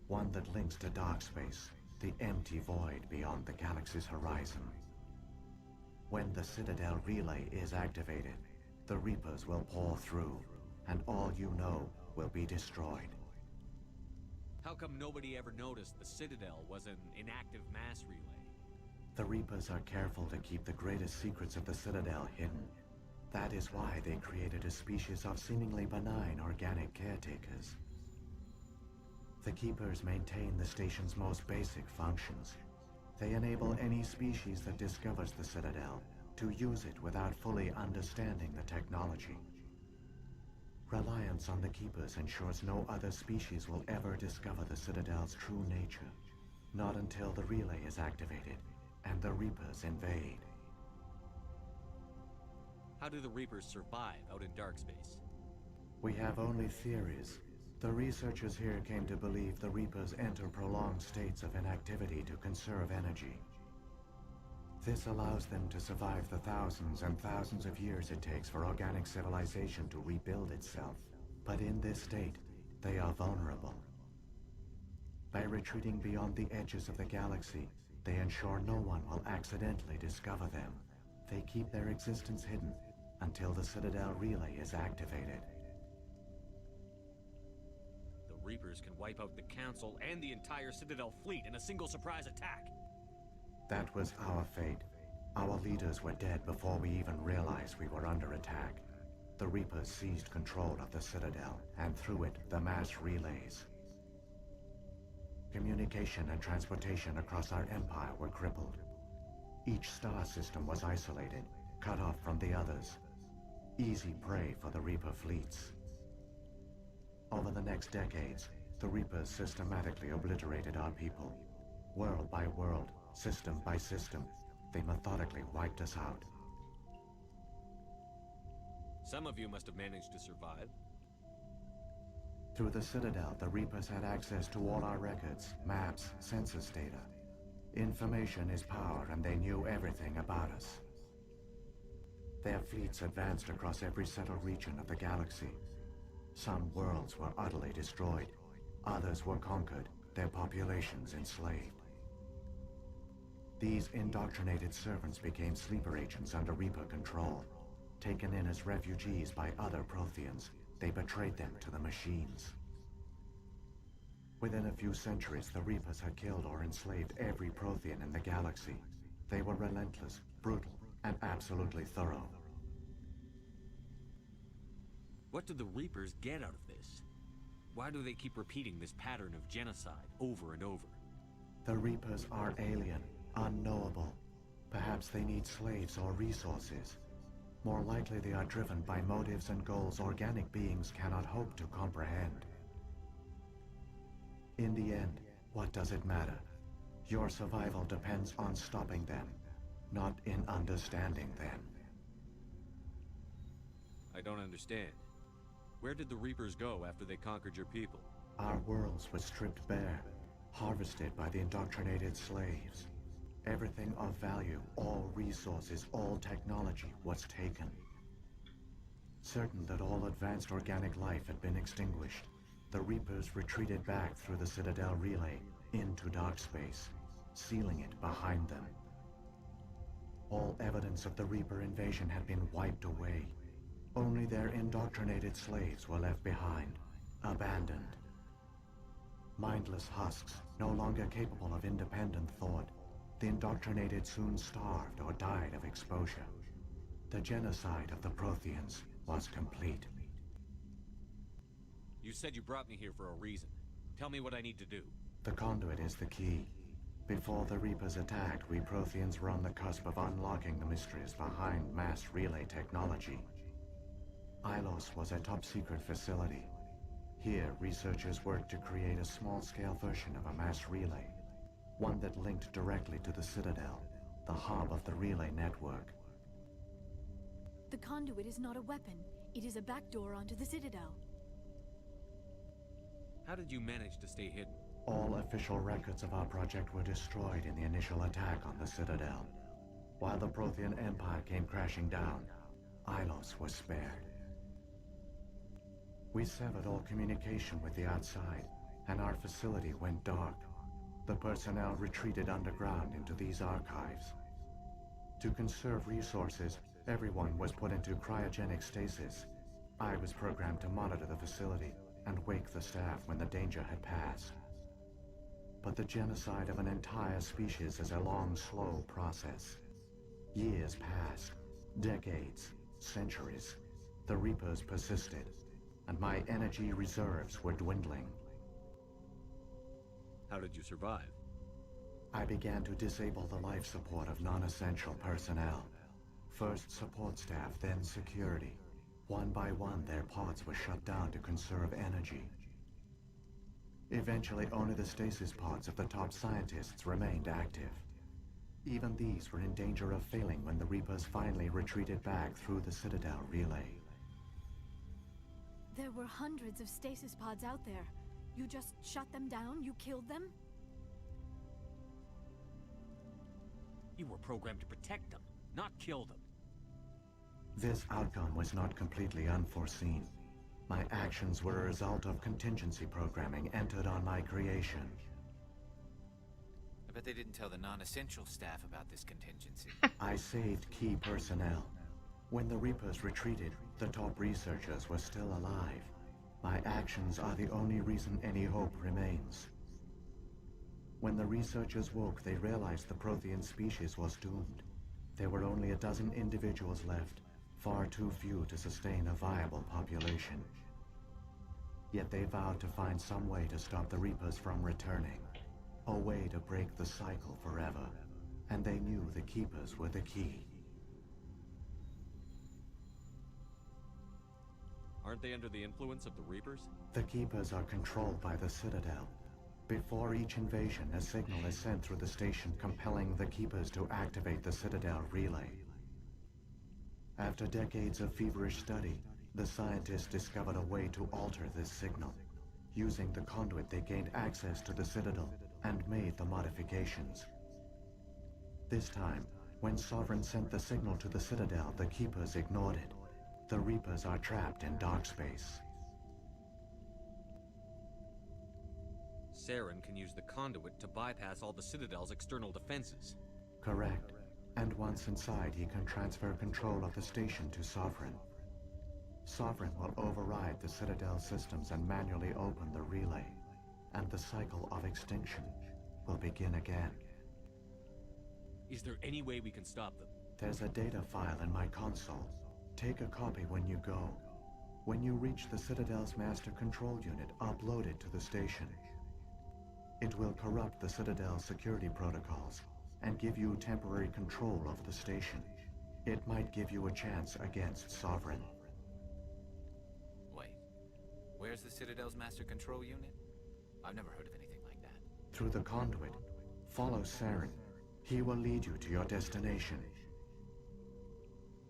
one that links to dark space, the empty void beyond the galaxy's horizon. When the Citadel relay is activated, the Reapers will pour through, and all you know will be destroyed. How come nobody ever noticed the Citadel was an inactive mass relay? The Reapers are careful to keep the greatest secrets of the Citadel hidden. That is why they created a species of seemingly benign organic caretakers. The Keepers maintain the station's most basic functions. They enable any species that discovers the Citadel to use it without fully understanding the technology. Reliance on the Keepers ensures no other species will ever discover the Citadel's true nature. Not until the relay is activated and the Reapers invade. How do the Reapers survive out in dark space? We have only theories. The researchers here came to believe the Reapers enter prolonged states of inactivity to conserve energy. This allows them to survive the thousands and thousands of years it takes for organic civilization to rebuild itself. But in this state, they are vulnerable. By retreating beyond the edges of the galaxy, they ensure no one will accidentally discover them. They keep their existence hidden until the Citadel relay is activated. The Reapers can wipe out the Council and the entire Citadel fleet in a single surprise attack. That was our fate. Our leaders were dead before we even realized we were under attack. The Reapers seized control of the Citadel, and through it, the mass relays. Communication and transportation across our empire were crippled. Each star system was isolated, cut off from the others. Easy prey for the Reaper fleets. Over the next decades, the Reapers systematically obliterated our people. World by world, system by system, they methodically wiped us out. Some of you must have managed to survive. Through the Citadel, the Reapers had access to all our records, maps, census data. Information is power, and they knew everything about us. Their fleets advanced across every settled region of the galaxy. Some worlds were utterly destroyed. Others were conquered, their populations enslaved. These indoctrinated servants became sleeper agents under Reaper control. Taken in as refugees by other Protheans, they betrayed them to the machines. Within a few centuries, the Reapers had killed or enslaved every Prothean in the galaxy. They were relentless, brutal, and absolutely thorough. What do the Reapers get out of this? Why do they keep repeating this pattern of genocide over and over? The Reapers are alien, unknowable. Perhaps they need slaves or resources. More likely they are driven by motives and goals organic beings cannot hope to comprehend. In the end, what does it matter? Your survival depends on stopping them, not in understanding them. I don't understand. Where did the Reapers go after they conquered your people? Our worlds were stripped bare, harvested by the indoctrinated slaves. Everything of value, all resources, all technology was taken. Certain that all advanced organic life had been extinguished, the Reapers retreated back through the Citadel relay into dark space, sealing it behind them. All evidence of the Reaper invasion had been wiped away. Only their indoctrinated slaves were left behind, abandoned. Mindless husks, no longer capable of independent thought, the indoctrinated soon starved or died of exposure. The genocide of the Protheans was complete. You said you brought me here for a reason. Tell me what I need to do. The conduit is the key. Before the Reapers attacked, we Protheans were on the cusp of unlocking the mysteries behind mass relay technology. Ilos was a top-secret facility. Here, researchers worked to create a small-scale version of a mass relay, one that linked directly to the Citadel, the hub of the relay network. The conduit is not a weapon. It is a backdoor onto the Citadel. How did you manage to stay hidden? All official records of our project were destroyed in the initial attack on the Citadel. While the Prothean Empire came crashing down, Ilos was spared. We severed all communication with the outside, and our facility went dark. The personnel retreated underground into these archives. To conserve resources, everyone was put into cryogenic stasis. I was programmed to monitor the facility and wake the staff when the danger had passed. But the genocide of an entire species is a long, slow process. Years passed, decades, centuries. The Reapers persisted, and my energy reserves were dwindling. How did you survive? I began to disable the life support of non-essential personnel. First support staff, then security. One by one, their pods were shut down to conserve energy. Eventually, only the stasis pods of the top scientists remained active. Even these were in danger of failing when the Reapers finally retreated back through the Citadel relay. There were hundreds of stasis pods out there. You just shut them down? You killed them? You were programmed to protect them, not kill them. This outcome was not completely unforeseen. My actions were a result of contingency programming entered on my creation. I bet they didn't tell the non-essential staff about this contingency. I saved key personnel. When the Reapers retreated, the top researchers were still alive. My actions are the only reason any hope remains. When the researchers woke, they realized the Prothean species was doomed. There were only a dozen individuals left, far too few to sustain a viable population. Yet they vowed to find some way to stop the Reapers from returning, a way to break the cycle forever, and they knew the Keepers were the key. Aren't they under the influence of the Reapers? The Keepers are controlled by the Citadel. Before each invasion, a signal is sent through the station compelling the Keepers to activate the Citadel relay. After decades of feverish study, the scientists discovered a way to alter this signal. Using the conduit, they gained access to the Citadel and made the modifications. This time, when Sovereign sent the signal to the Citadel, the Keepers ignored it. The Reapers are trapped in dark space. Saren can use the conduit to bypass all the Citadel's external defenses. Correct. And once inside, he can transfer control of the station to Sovereign. Sovereign will override the Citadel systems and manually open the relay, and the cycle of extinction will begin again. Is there any way we can stop them? There's a data file in my console. Take a copy when you go. When you reach the Citadel's master control unit, upload it to the station. It will corrupt the Citadel's security protocols and give you temporary control of the station. It might give you a chance against Sovereign. Wait, where's the Citadel's master control unit? I've never heard of anything like that. Through the conduit, follow Saren. He will lead you to your destination.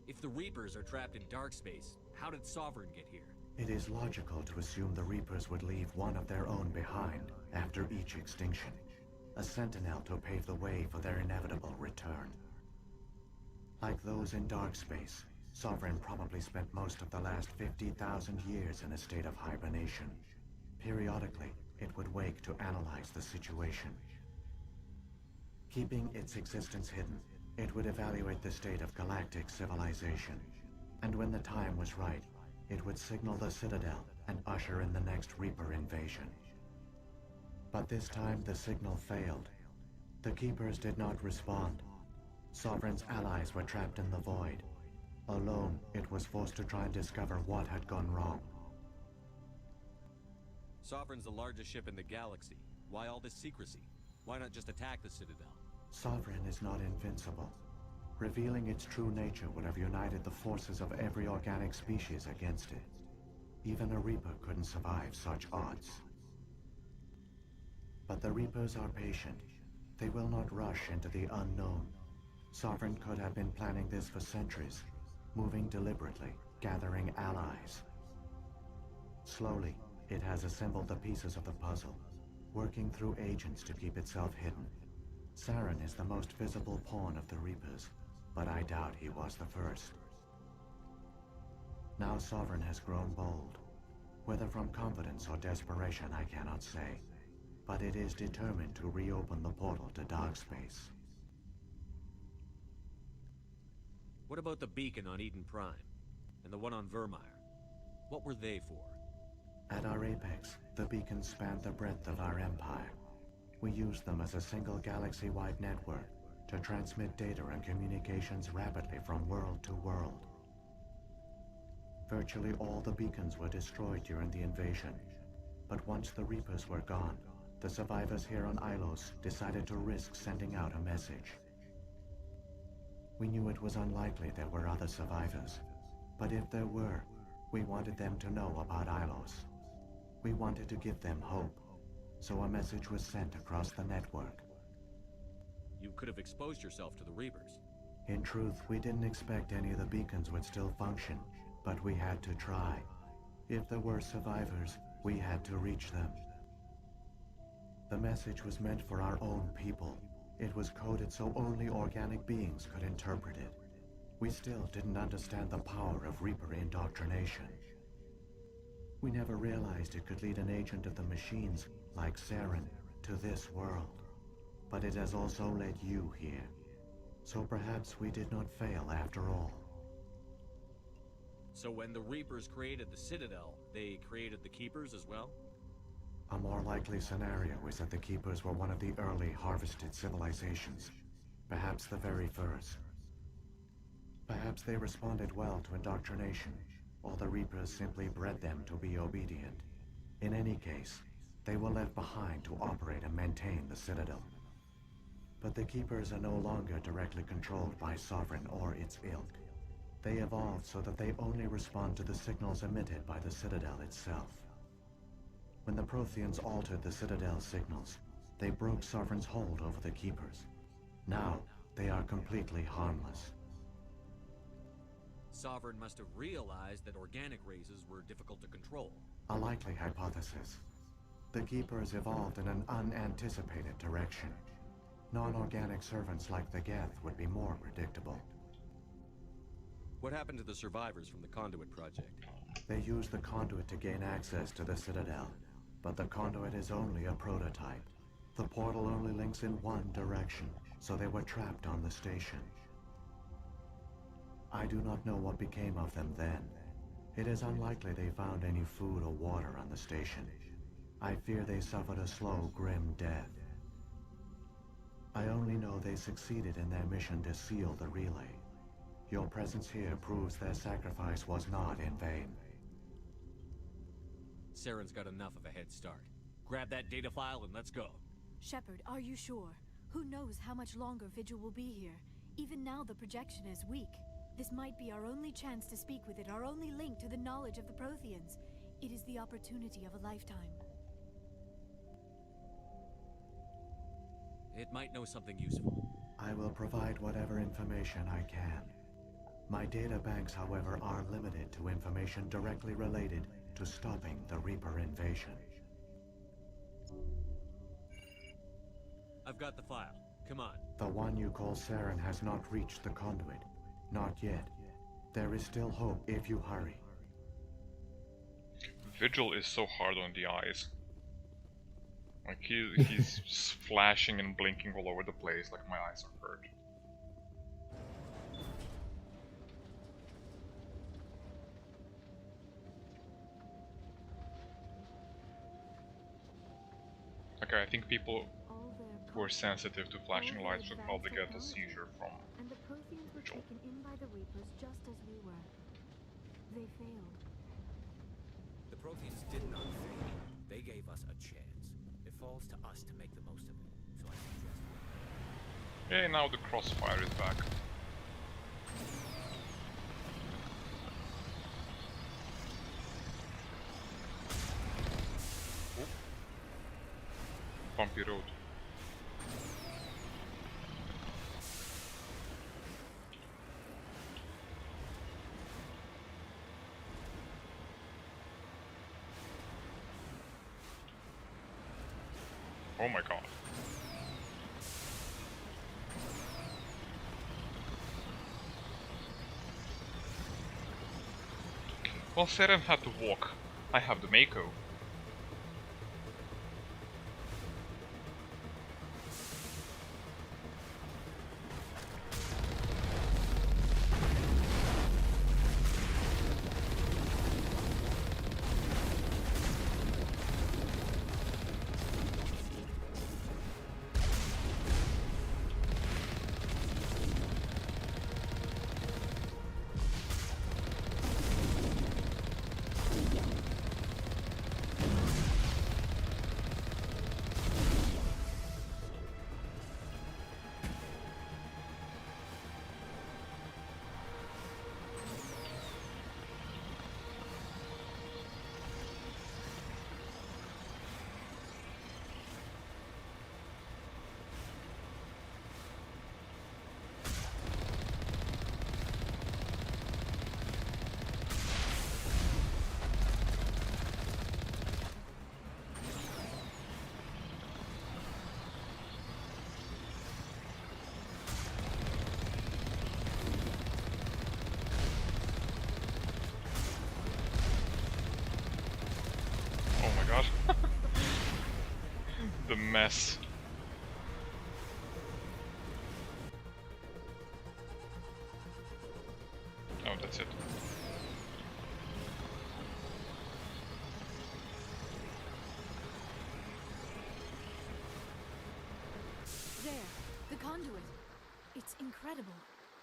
If the Reapers are trapped in dark space, how did Sovereign get here? It is logical to assume the Reapers would leave one of their own behind after each extinction. A sentinel to pave the way for their inevitable return. Like those in dark space, Sovereign probably spent most of the last 50,000 years in a state of hibernation, Periodically, it would wake to analyze the situation. Keeping its existence hidden, it would evaluate the state of galactic civilization. And when the time was right, it would signal the Citadel and usher in the next Reaper invasion. But this time the signal failed. The Keepers did not respond. Sovereign's allies were trapped in the void. Alone, it was forced to try and discover what had gone wrong. Sovereign's the largest ship in the galaxy. Why all this secrecy? Why not just attack the Citadel? Sovereign is not invincible. Revealing its true nature would have united the forces of every organic species against it. Even a Reaper couldn't survive such odds. But the Reapers are patient. They will not rush into the unknown. Sovereign could have been planning this for centuries, moving deliberately, gathering allies. Slowly, it has assembled the pieces of the puzzle, working through agents to keep itself hidden. Saren is the most visible pawn of the Reapers, but I doubt he was the first. Now Sovereign has grown bold. Whether from confidence or desperation, I cannot say. But it is determined to reopen the portal to dark space. What about the beacon on Eden Prime? And the one on Vermeer? What were they for? At our apex, the beacons spanned the breadth of our empire. We used them as a single galaxy-wide network to transmit data and communications rapidly from world to world. Virtually all the beacons were destroyed during the invasion, but once the Reapers were gone, the survivors here on Ilos decided to risk sending out a message. We knew it was unlikely there were other survivors, but if there were, we wanted them to know about Ilos. We wanted to give them hope, so a message was sent across the network. You could have exposed yourself to the Reapers. In truth, we didn't expect any of the beacons would still function, but we had to try. If there were survivors, we had to reach them. The message was meant for our own people. It was coded so only organic beings could interpret it. We still didn't understand the power of Reaper indoctrination. We never realized it could lead an agent of the machines, like Saren, to this world. But it has also led you here. So perhaps we did not fail after all. So when the Reapers created the Citadel, they created the Keepers as well? A more likely scenario is that the Keepers were one of the early harvested civilizations. Perhaps the very first. Perhaps they responded well to indoctrination, or the Reapers simply bred them to be obedient. In any case, they were left behind to operate and maintain the Citadel. But the Keepers are no longer directly controlled by Sovereign or its ilk. They evolved so that they only respond to the signals emitted by the Citadel itself. When the Protheans altered the Citadel's signals, they broke Sovereign's hold over the Keepers. Now, they are completely harmless. Sovereign must have realized that organic races were difficult to control. A likely hypothesis. The Keepers evolved in an unanticipated direction. Non-organic servants like the Geth would be more predictable. What happened to the survivors from the Conduit project? They used the Conduit to gain access to the Citadel, but the Conduit is only a prototype. The portal only links in one direction, so they were trapped on the station. I do not know what became of them then. It is unlikely they found any food or water on the station. I fear they suffered a slow, grim death. I only know they succeeded in their mission to seal the relay. Your presence here proves their sacrifice was not in vain. Saren's got enough of a head start. Grab that data file and let's go. Shepard, are you sure? Who knows how much longer Vigil will be here? Even now the projection is weak. This might be our only chance to speak with it, our only link to the knowledge of the Protheans. It is the opportunity of a lifetime. It might know something useful. I will provide whatever information I can. My data banks, however, are limited to information directly related to stopping the Reaper invasion. I've got the file. Come on. The one you call Saren has not reached the Conduit. Not yet. There is still hope if you hurry. Vigil is so hard on the eyes. Like he's flashing and blinking all over the place, like my eyes are hurt. Okay, I think people who are sensitive to flashing lights would probably get a seizure from And the Protheans were taken in by the Reapers just as we were. They failed. The Protheans did not fail. They gave us a chance. It falls to us to make the most of it. So I suggest we... Okay, now the crossfire is back. Oh. Bumpy road. Oh my god. Well, Seren had to walk. I have the Mako. Oh my god. The mess. Oh, that's it. There, the conduit. It's incredible.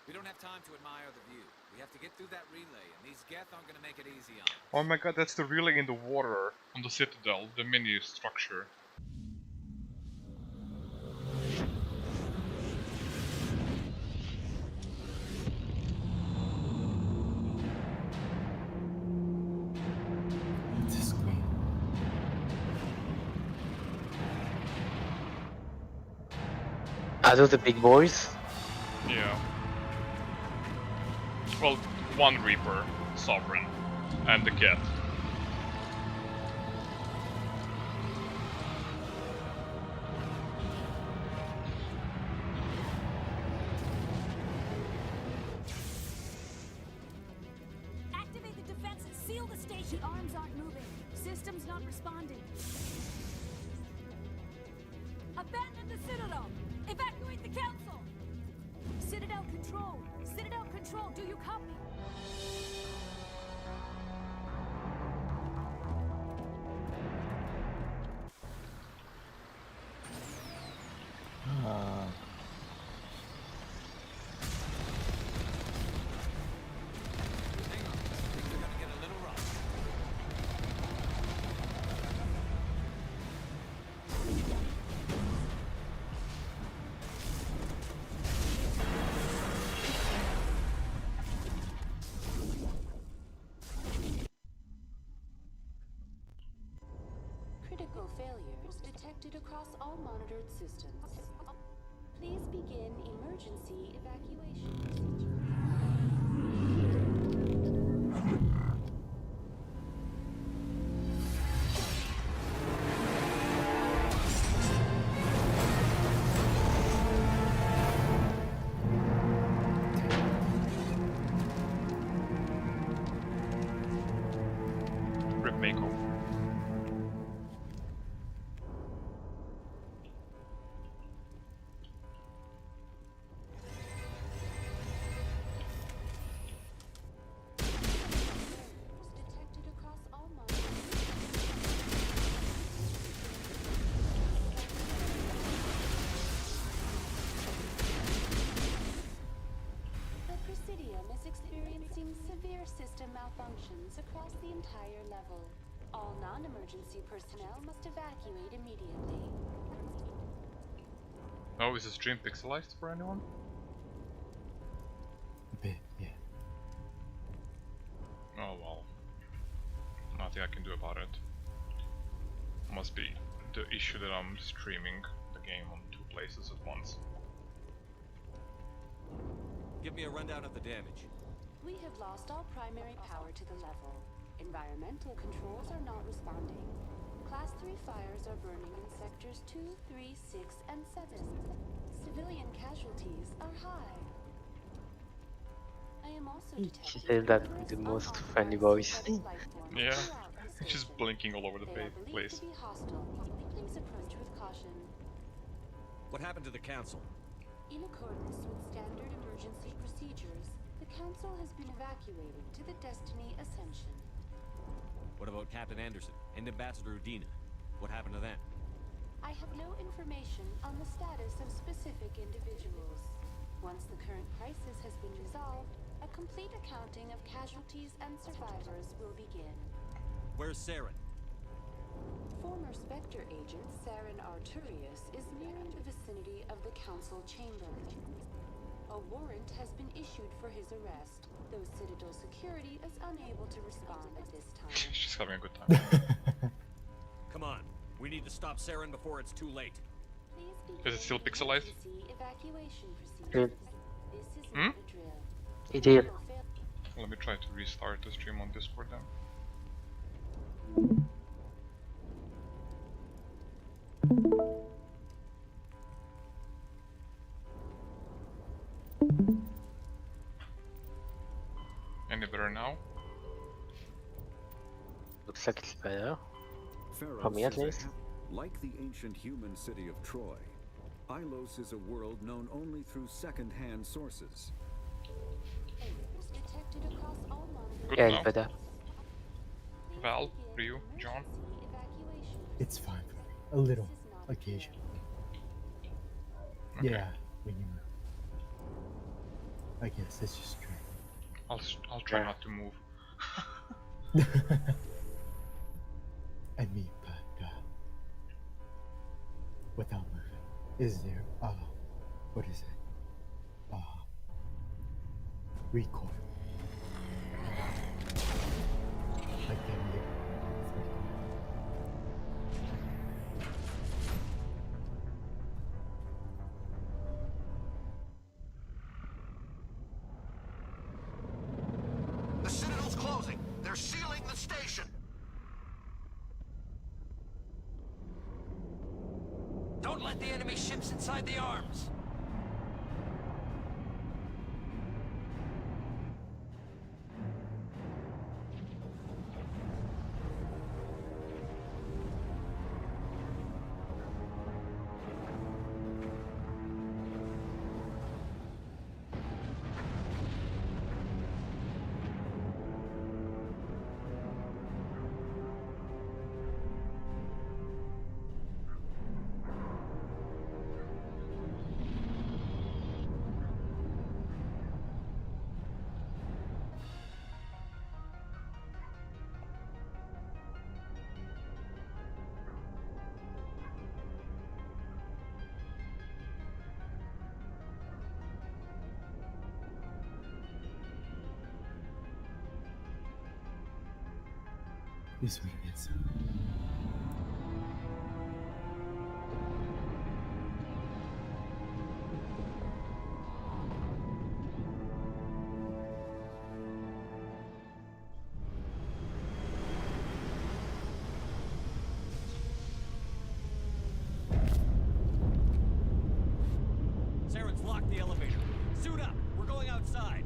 We don't have time to admire the view. We have to get through that relay, and these Geth aren't gonna make it easy on us. Oh my god, that's the relay in the water on the Citadel, the mini structure. This queen. Are those the big boys? Yeah. Well, one Reaper, Sovereign, and the Geth. Activate the defenses. Seal the station. The arms aren't moving. Systems not responding. Abandon the Citadel. Evacuate the Council. Citadel Control. Citadel Control. Do you copy? Critical failures detected across all monitored systems. Please begin emergency evacuation. Rip Mako. stations across the entire level. All non-emergency personnel must evacuate immediately. Oh, is the stream pixelized for anyone? A bit, yeah. Oh well. Nothing I can do about it. Must be the issue that I'm streaming the game on 2 places at once. Give me a rundown of the damage. We have lost all primary power to the level. Environmental controls are not responding. Class 3 fires are burning in sectors 2, 3, 6, and 7. Civilian casualties are high. I am also She detecting said that numerous with the most unoccupied friendly voice. synthetic life forms Yeah, throughout the she's station. blinking all over the They are believed place. to be hostile. Please approach with caution. What happened to the council? In accordance with standard emergency procedures, the council has been evacuated to the Destiny Ascension. What about Captain Anderson and Ambassador Udina? What happened to them? I have no information on the status of specific individuals. Once the current crisis has been resolved, a complete accounting of casualties and survivors will begin. Where's Saren? Former Spectre agent Saren Arturius is nearing the vicinity of the council chamber. A warrant has been issued for his arrest, though Citadel security is unable to respond at this time. She's having a good time. Come on, we need to stop Saren before it's too late. Is it still pixelized? Evacuation Good. procedures. This is Hmm? not a drill. It did. Let me try to restart the stream on Discord then. Any better now? Looks like it's better. For Pharos me at is a least. like the ancient human city of Troy, Ilos is a world known only through second-hand sources. Detected across all monitors. Good Yeah, now. it's better. Val, Ryu, John. It's fine for me. A little, occasionally. Okay. Yeah, when you move. I guess it's just strange. I'll try not to move. I mean, but without moving, is there what is it? Recoil. Like that with recoil. The Citadel's closing. They're sealing the station. Don't let the enemy ships inside the arms! This way it is. Saren's locked the elevator. Suit up! We're going outside!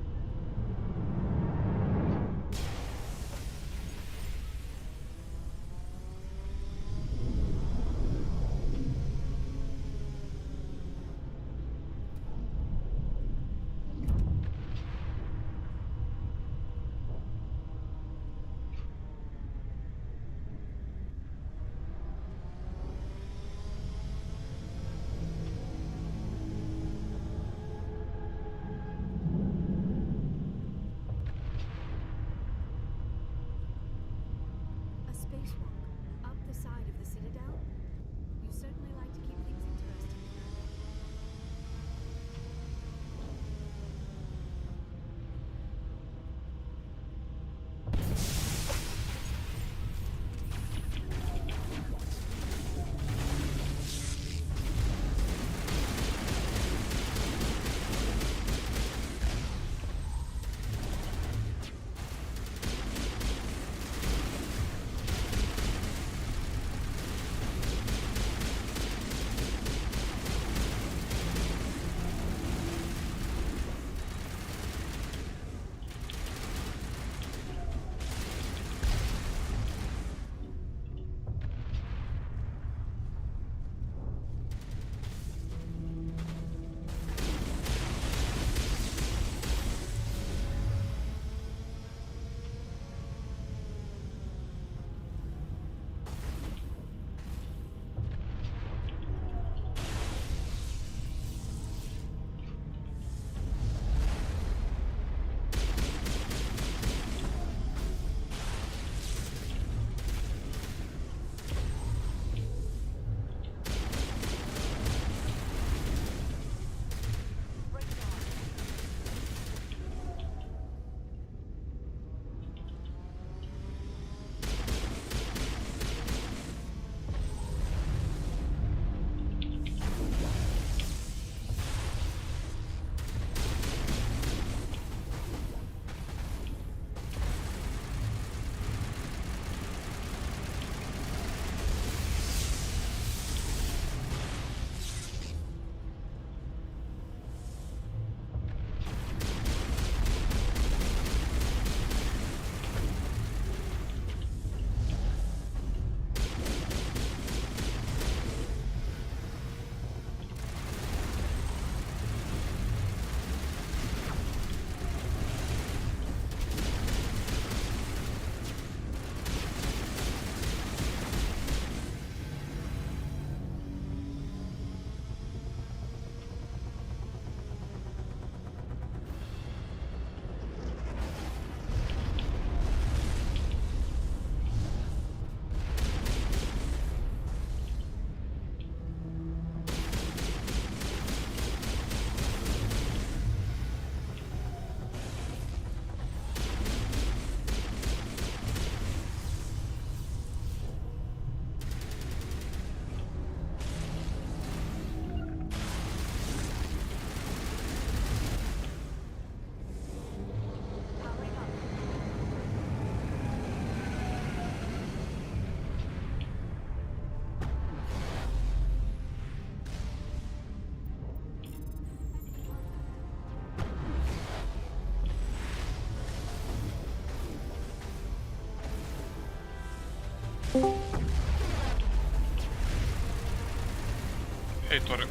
Hey, Tore.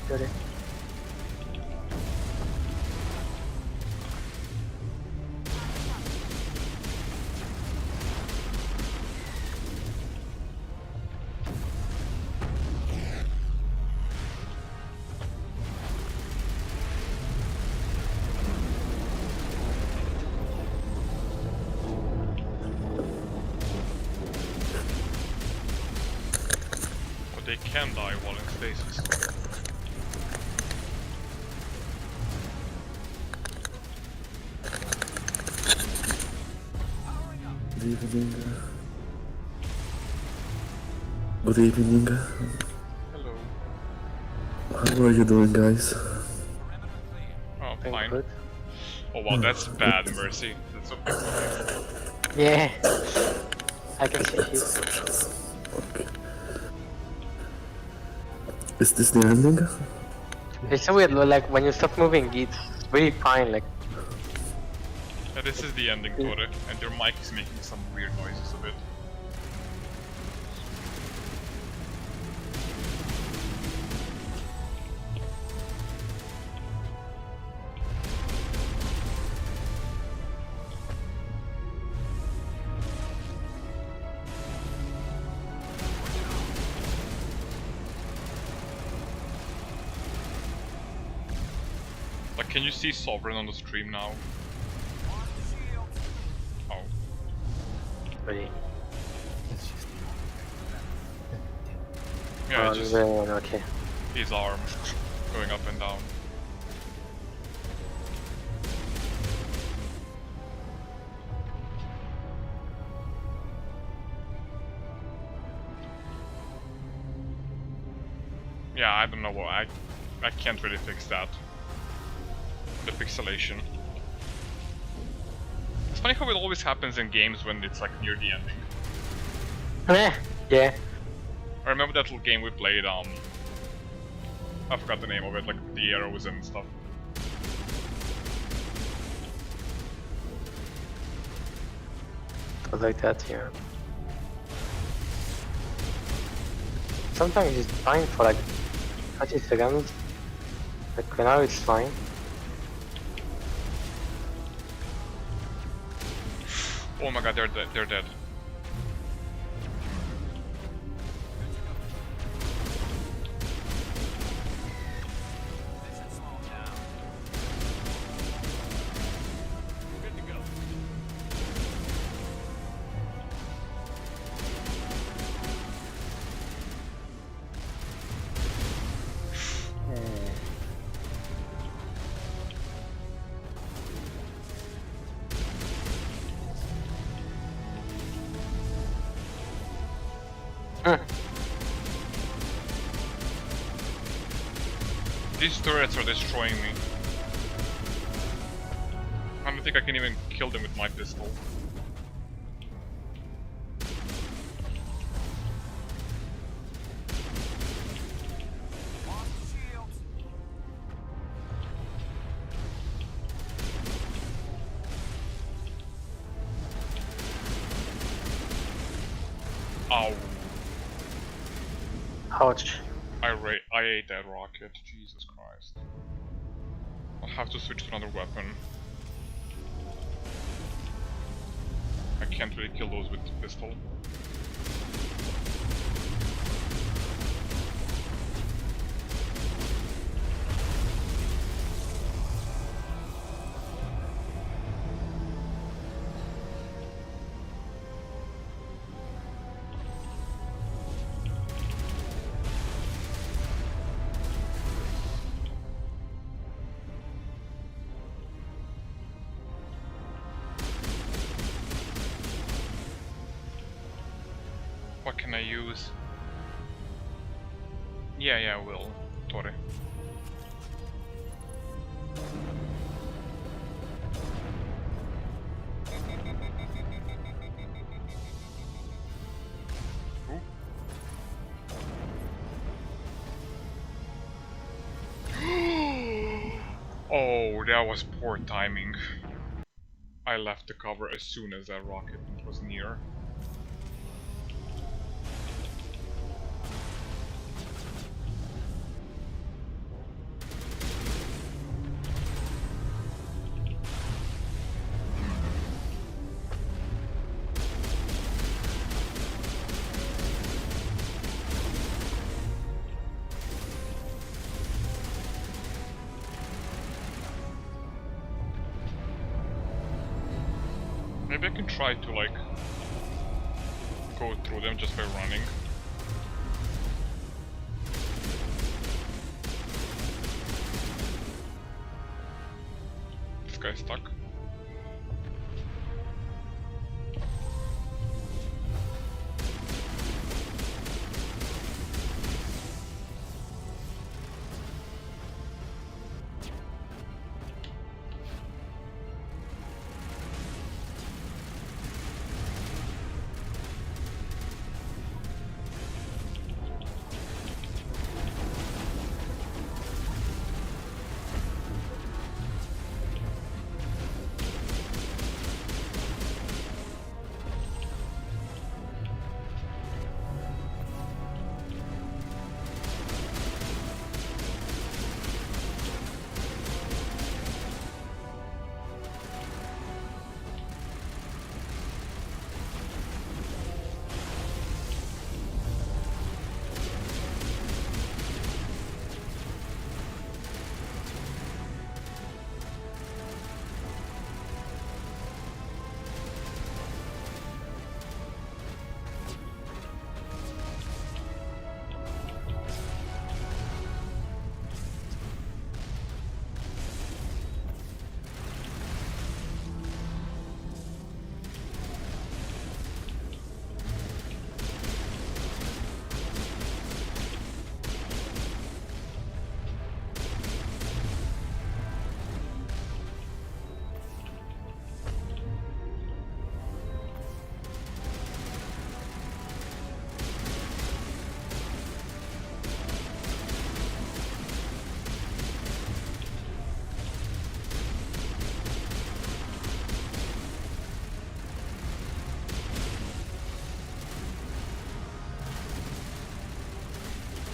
Sorry. But they can die while in stasis. Good evening. Good evening. Hello. How are you doing, guys? Oh, I'm fine. good. Oh wow, that's bad, Mercy. That's so big. Yeah. I can see you. Okay. Is this the ending? It's so weird, like when you stop moving, it's really fine. Like Yeah, this is the ending, Tore, and your mic is making some weird noises a bit. Like, can you see Sovereign on the stream now? Oh. really. Yeah, Oh, just okay. his arm going up and down. Yeah, I don't know what I can't really fix that. The pixelation. It's funny how it always happens in games when it's like near the ending. Yeah. I remember that little game we played, I forgot the name of it, like the arrows and stuff. I like that here. Sometimes it's fine for like 30 seconds. Like now it's fine. Oh my god, they're dead. They're dead. These turrets are destroying me. I don't think I can even kill them with my pistol. Ow. Ouch. I ate that rocket. Jesus Christ. I'll have to switch to another weapon. I can't really kill those with the pistol. What can I use? Yeah, I will. Tore. Oh, that was poor timing. I left the cover as soon as that rocket was near. Maybe I can try to like go through them just by running. This guy's stuck.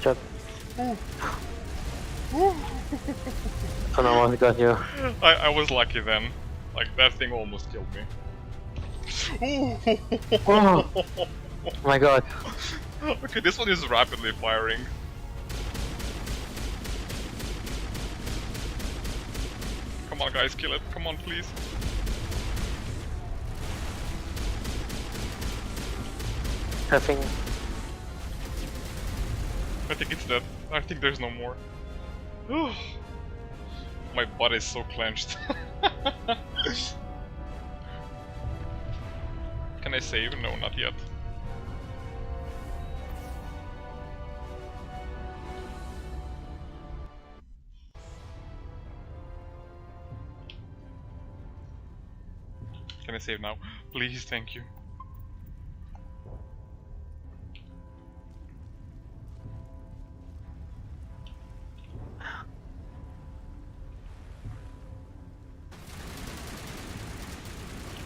Shut. Oh no, what got you? I was lucky then. Like, that thing almost killed me. Oh my god. Okay, this one is rapidly firing. Come on guys, kill it. Come on, please. Nothing. I think it's dead. I think there's no more. My butt is so clenched. Can I save? No, not yet. Can I save now? Please, thank you.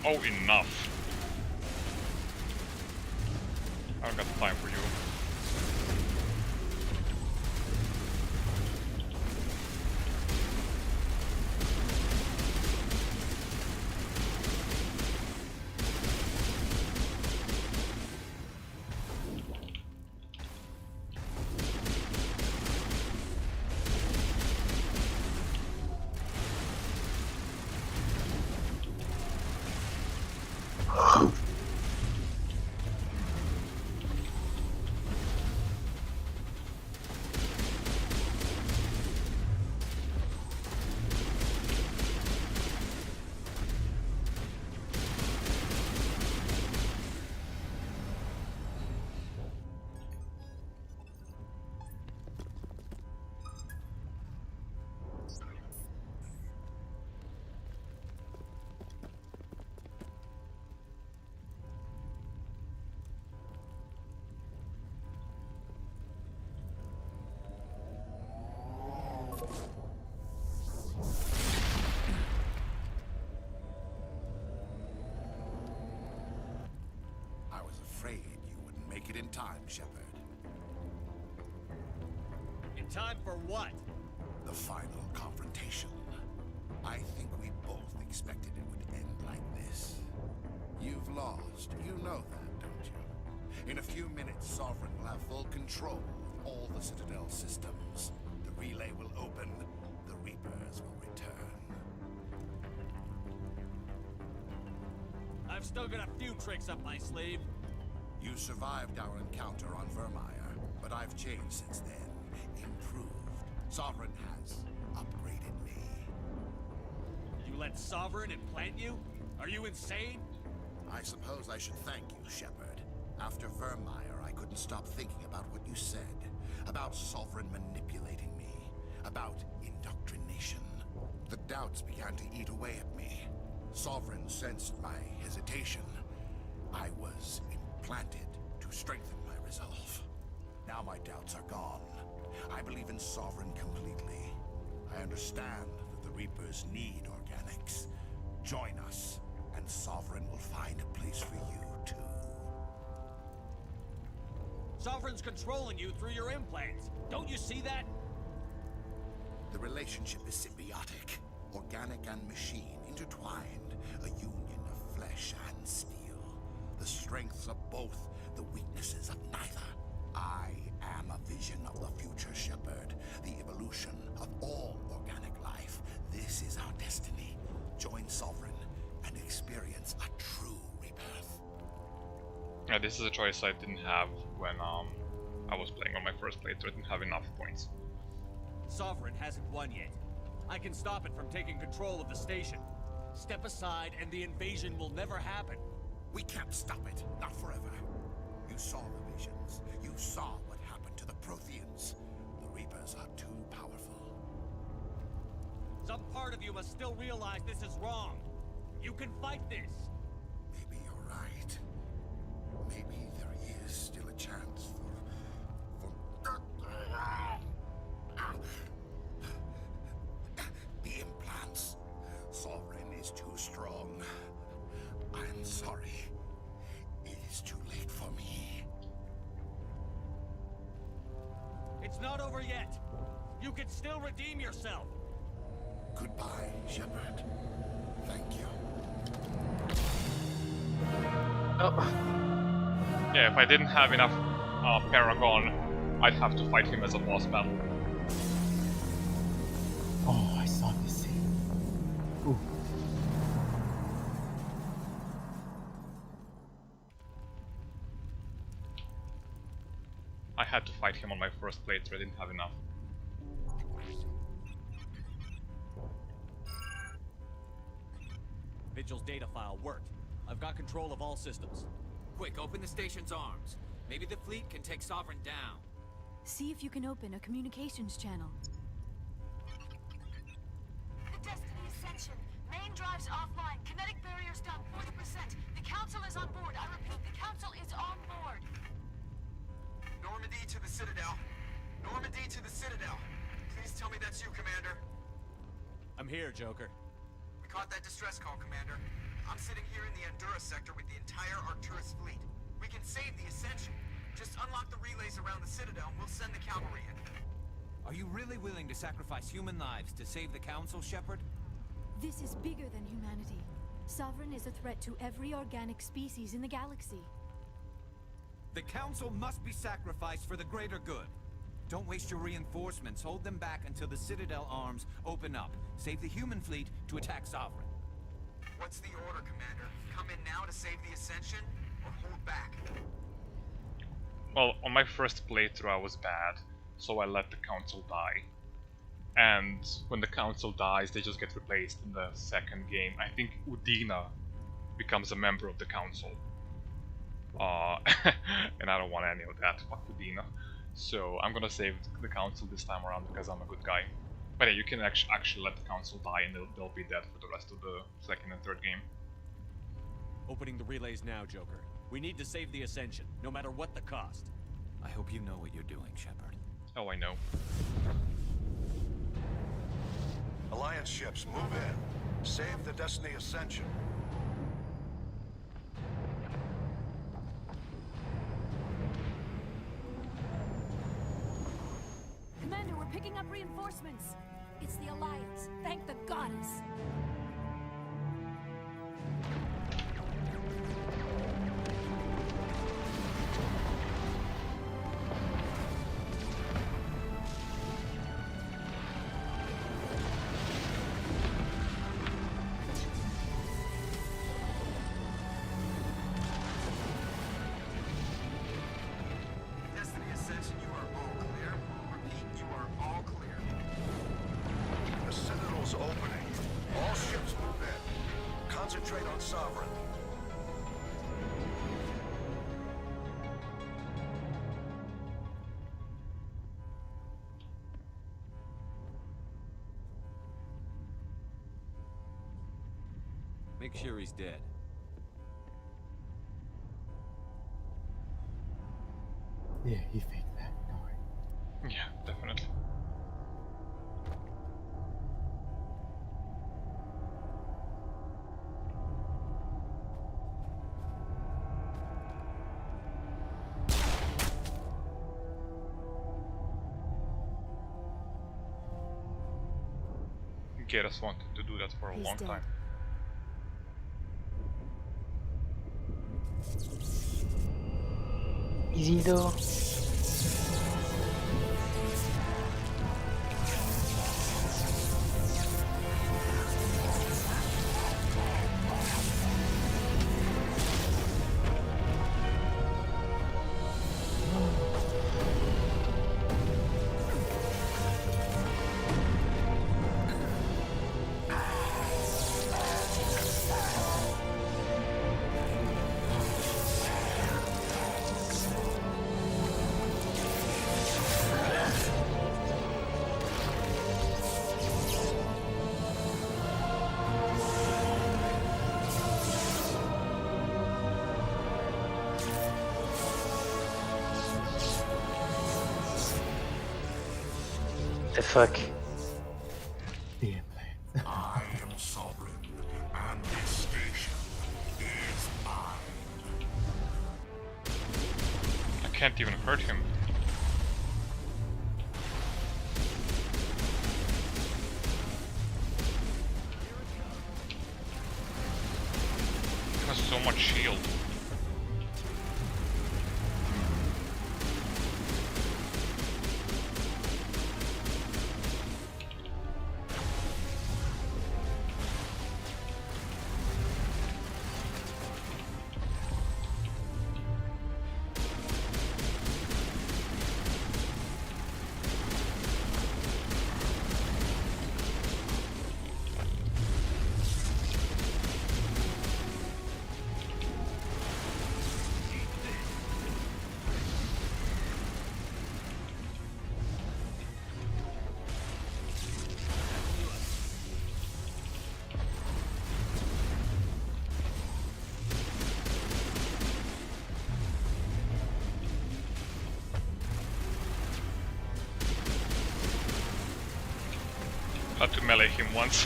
Oh, enough. I don't got time for you. In time, Shepard. In time for what? The final confrontation. I think we both expected it would end like this. You've lost. You know that, don't you? In a few minutes, Sovereign will have full control of all the Citadel systems. The relay will open. The Reapers will return. I've still got a few tricks up my sleeve. You survived our encounter on Vermeer, but I've changed since then. Improved. Sovereign has upgraded me. You let Sovereign implant you? Are you insane? I suppose I should thank you, Shepard. After Vermeer, I couldn't stop thinking about what you said. About Sovereign manipulating me. About indoctrination. The doubts began to eat away at me. Sovereign sensed my hesitation. I was implanted to strengthen my resolve. Now my doubts are gone. I believe in Sovereign completely. I understand that the Reapers need organics. Join us, and Sovereign will find a place for you, too. Sovereign's controlling you through your implants. Don't you see that? The relationship is symbiotic. Organic and machine intertwined. A union of flesh and steel. The strengths of both, the weaknesses of neither. I am a vision of the future, Shepard. The evolution of all organic life. This is our destiny. Join Sovereign and experience a true rebirth. Yeah, this is a choice I didn't have when I was playing on my first playthrough. I didn't have enough points. Sovereign hasn't won yet. I can stop it from taking control of the station. Step aside and the invasion will never happen. We can't stop it. Not forever. You saw the visions. You saw what happened to the Protheans. The Reapers are too powerful. Some part of you must still realize this is wrong. You can fight this. Maybe you're right. Maybe there is still a chance for... The implants. Sovereign is too strong. I'm sorry. It is too late for me. It's not over yet. You can still redeem yourself. Goodbye, Shepard. Thank you. Yeah, if I didn't have enough Paragon, I'd have to fight him as a boss battle. Oh, I saw this scene. Ooh. I had to fight him on my first playthrough, I didn't have enough. Vigil's data file worked. I've got control of all systems. Quick, open the station's arms. Maybe the fleet can take Sovereign down. See if you can open a communications channel. The Destiny Ascension. Main drives offline. Kinetic barriers down 40%. The Council is on board. I repeat, the Council is on board. Normandy to the Citadel. Normandy to the Citadel. Please tell me that's you, Commander. I'm here, Joker. We caught that distress call, Commander. I'm sitting here in the Endura sector with the entire Arcturus fleet. We can save the Ascension. Just unlock the relays around the Citadel and we'll send the cavalry in. Are you really willing to sacrifice human lives to save the Council, Shepard? This is bigger than humanity. Sovereign is a threat to every organic species in the galaxy. The Council must be sacrificed for the greater good. Don't waste your reinforcements. Hold them back until the Citadel arms open up. Save the human fleet to attack Sovereign. What's the order, Commander? Come in now to save the Ascension, or hold back? Well, on my first playthrough I was bad, so I let the Council die. And when the Council dies, they just get replaced in the second game. I think Udina becomes a member of the Council. And I don't want any of that, fuck Udina. So I'm gonna save the Council this time around because I'm a good guy. But yeah, you can actually let the Council die and they'll be dead for the rest of the second and third game. Opening the relays now, Joker. We need to save the Ascension, no matter what the cost. I hope you know what you're doing, Shepard. Oh, I know. Alliance ships, move in. Save the Destiny Ascension. Commander, we're picking up reinforcements. It's the Alliance. Thank the goddess. Make sure he's dead. Yeah, he faked that. Don't worry. Yeah, definitely. Geras wanted to do that for a long time. Easy though. The fuck? I am sovereign, and this station is mine. I can't even hurt him. He has so much shield. Had to melee him once.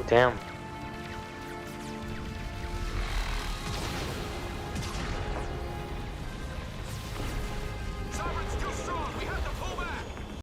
Damn.